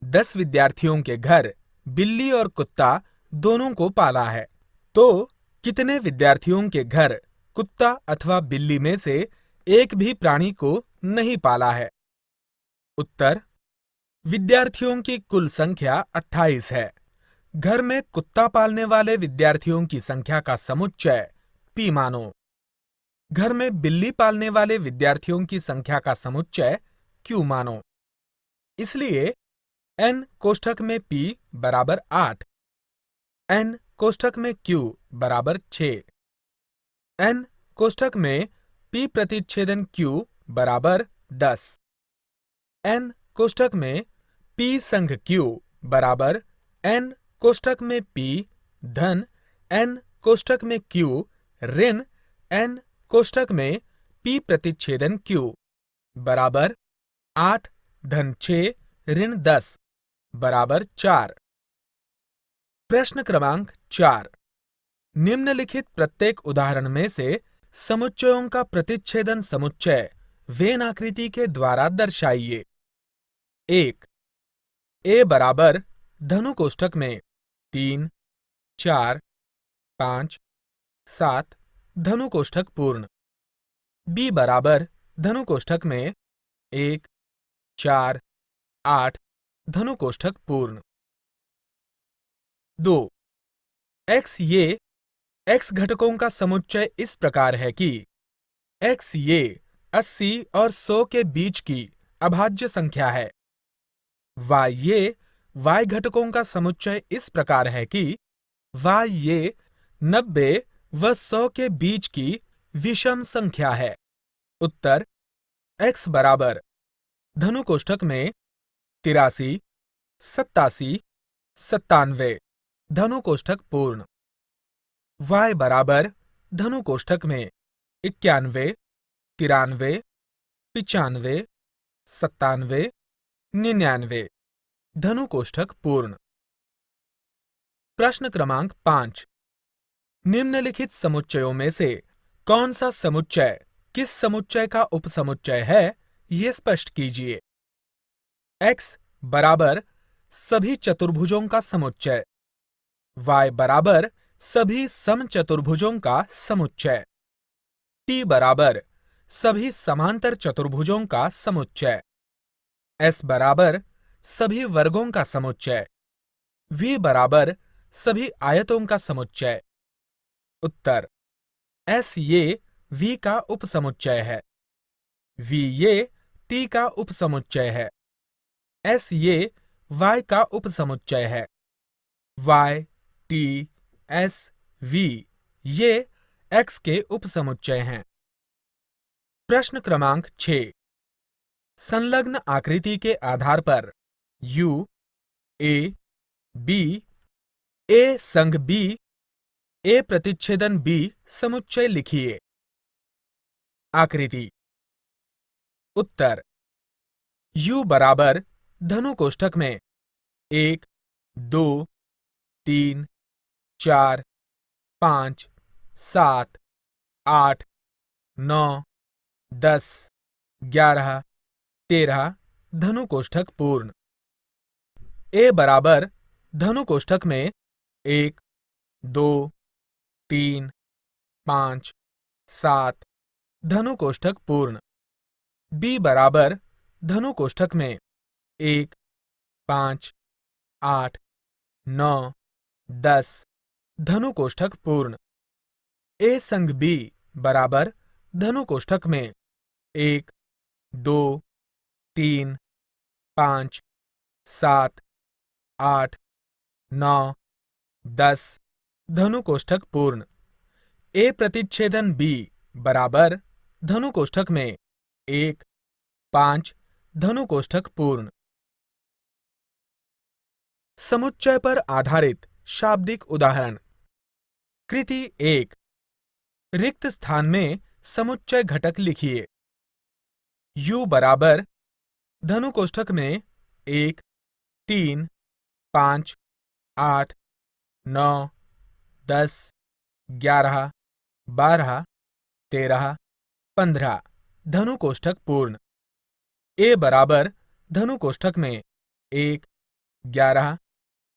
10 विद्यार्थियों के घर बिल्ली और कुत्ता दोनों को पाला है, तो कितने विद्यार्थियों के घर कुत्ता अथवा बिल्ली में से एक भी प्राणी को नहीं पाला है? उत्तर: विद्यार्थियों की कुल संख्या 28 है। घर में कुत्ता पालने वाले विद्यार्थियों की संख्या का समुच्चय p मानो। घर में बिल्ली पालने वाले विद्यार्थियों की संख्या का समुच्चय q मानो। इसलिए n कोष्ठक में p बराबर 8, n कोष्ठक में q बराबर 6, n कोष्ठक में p प्रतिच्छेदन q बराबर 10, n कोष्ठक में p संघ q बराबर n कोष्ठक में p धन n कोष्ठक में q ऋण n कोष्ठक में p प्रतिच्छेदन q बराबर 8 धन 6 ऋण 10 बराबर 4। प्रश्न क्रमांक 4। निम्नलिखित प्रत्येक उदाहरण में से समुच्चयों का प्रतिच्छेदन समुच्चय वेन आकृति के द्वारा दर्शाइए। 1. a बराबर धनु कोष्ठक में 3, 4, 5, 7 धनु कोष्ठक पूर्ण। b बराबर धनु कोष्ठक में 1, 4, 8 धनु कोष्ठक पूर्ण। 2. x ये x घटकों का समुच्चय इस प्रकार है कि x ये 80 और 100 के बीच की अभाज्य संख्या है। y ये y घटकों का समुच्चय इस प्रकार है कि y ये 90 व 100 के बीच की विषम संख्या है। उत्तर: x बराबर धनु कोष्ठक में 83, 87, 97 धनु कोष्ठक पूर्ण। y बराबर धनु कोष्ठक में 91, 93, 95, 97, 99 धनु कोष्ठक पूर्ण। प्रश्न क्रमांक 5। निम्नलिखित समुच्चयों में से कौन सा समुच्चय किस समुच्चय का उपसमुच्चय है, ये स्पष्ट कीजिए। x बराबर सभी चतुर्भुजों का समुच्चय, y बराबर सभी समचतुर्भुजों का समुच्चय, t बराबर सभी समांतर चतुर्भुजों का समुच्चय, s बराबर सभी वर्गों का समुच्चय, v बराबर सभी आयतों का समुच्चय। उत्तर: s ये v का उपसमुच्चय है, v ये t का उपसमुच्चय है, s ये y का उपसमुच्चय है, y, t, s, v ये x के उपसमुच्चय हैं। प्रश्न क्रमांक 6। संलग्न आकृति के आधार पर u, a, b, a संग b, a प्रतिच्छेदन b समुच्चय लिखिए। आकृति। उत्तर: u बराबर धनु कोष्ठक में 1, 2, 3, 4, 5, 7, 8, 9, 10, 11, 13 धनु कोष्ठक पूर्ण। a बराबर धनु कोष्ठक में 1, 2, 3, 5, 7 धनु कोष्ठक पूर्ण। b बराबर धनु कोष्ठक में 1, 5, 8, 9, 10 धनु कोष्ठक पूर्ण। a संग b बराबर धनु कोष्ठक में 1, 2, 3, 5, 7, 8, 9, 10 धनु कोष्ठक पूर्ण। ए प्रतिच्छेदन बी बराबर धनु कोष्ठक में 1, 5 धनु कोष्ठक पूर्ण। समुच्चय पर आधारित शाब्दिक उदाहरण। कृति 1। रिक्त स्थान में समुच्चय घटक लिखिए। U बराबर धनु कोष्ठक में 1, 3, 5, 8, 9, 10, 11, 12, 13, 15 धनु कोष्ठक पूर्ण। A बराबर धनु कोष्ठक में 1, 11,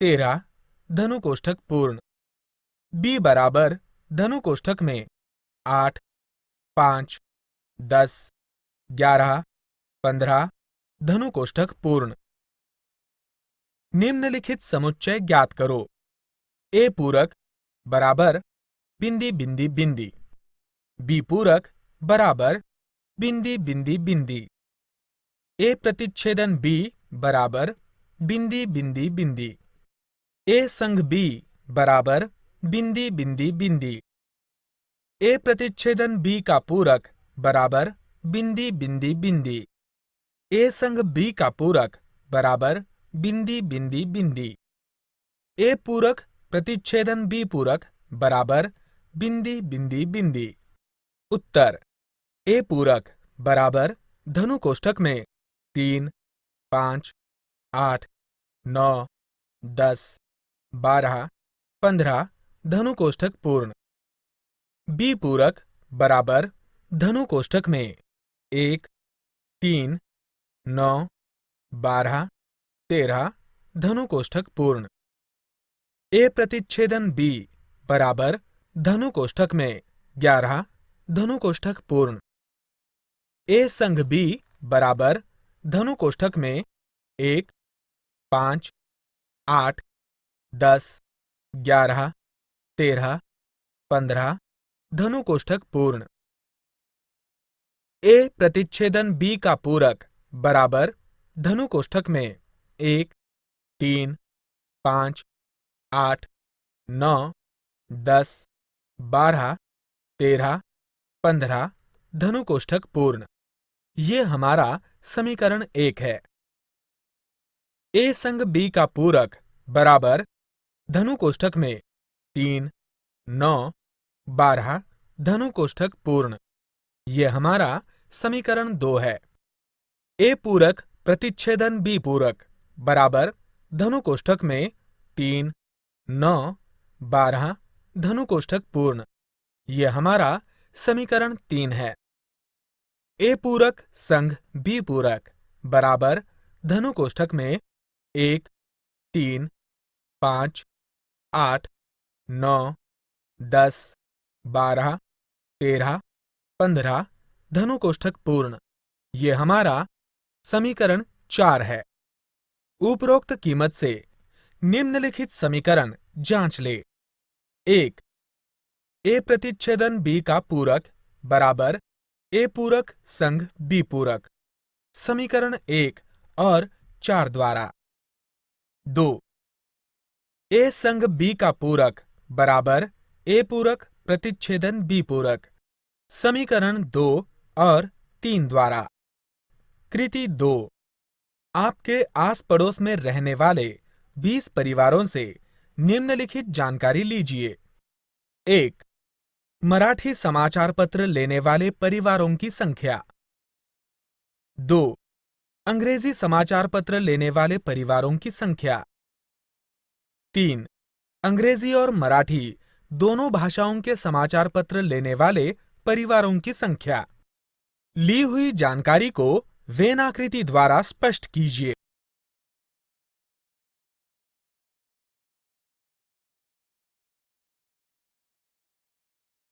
13 धनु कोष्ठक पूर्ण। B बराबर धनु कोष्ठक में 8, 5, 10, 11, 15 धनु कोष्ठक पूर्ण। निम्नलिखित समुच्चय ज्ञात करो। A पूरक बराबर बिंदी बिंदी बिंदी। B पूरक बराबर बिंदी बिंदी बिंदी। A प्रतिच्छेदन B बराबर बिंदी बिंदी बिंदी। A संग B बराबर बिंदी बिंदी बिंदी। A प्रतिच्छेदन B का पूरक बराबर बिंदी बिंदी बिंदी। A संग B का पूरक बराबर बिंदी बिंदी बिंदी। A पूरक प्रतिच्छेदन B पूरक बराबर बिंदी बिंदी बिंदी। उत्तर A पूरक बराबर धनु कोष्ठक में 3, 5, 8, 9, 10, 12, 15 धनु कोष्ठक पूर्ण। B पूरक बराबर धनु कोष्ठक में 1, 3, 9, 12, 13 धनु कोष्ठक पूर्ण। A प्रतिच्छेदन B बराबर धनु कोष्ठक में 11 धनु कोष्ठक पूर्ण। A संग B बराबर धनु कोष्ठक में 1, 5, 8, 10, 11, 13, 15 धनु कोष्ठक पूर्ण। A प्रतिच्छेदन B का पूरक बराबर धनु कोष्ठक में 1, 3, 5, 8, 9, 10, 12, 13, 15 धनु कोष्ठक पूर्ण। ये हमारा समीकरण 1 है। A संग B का पूरक बराबर धनु कोष्ठक में 3, 9, 12 धनु कोष्ठक पूर्ण। ये हमारा समीकरण 2 है। A पूरक प्रतिच्छेदन B पूरक बराबर धनु कोष्ठक में 3, 9, 12 धनु कोष्ठक पूर्ण। ये हमारा समीकरण 3 है। A पूरक संग B पूरक बराबर धनु कोष्ठक में 1, 3, 5, 8, 9, 10, 12, 13, 15 धनु कोष्ठक पूर्ण। ये हमारा समीकरण 4 है। उपरोक्त कीमत से निम्नलिखित समीकरण जांच ले। 1. A प्रतिच्छेदन B का पूरक बराबर A पूरक संग B पूरक। समीकरण 1 और 4 द्वारा। 2. A संग B का पूरक बराबर A पूरक प्रतिच्छेदन B पूरक। समीकरण 2 और 3 द्वारा। कृति 2। आपके आस पड़ोस में रहने वाले 20 परिवारों से निम्नलिखित जानकारी लीजिए। 1. मराठी समाचार पत्र लेने वाले परिवारों की संख्या। 2. अंग्रेजी समाचार पत्र लेने वाले परिवारों की संख्या। 3. अंग्रेजी और मराठी दोनों भाषाओं के समाचार पत्र लेने वाले परिवारों की संख्या। ली हुई जानकारी को वेन आकृति द्वारा स्पष्ट कीजिए।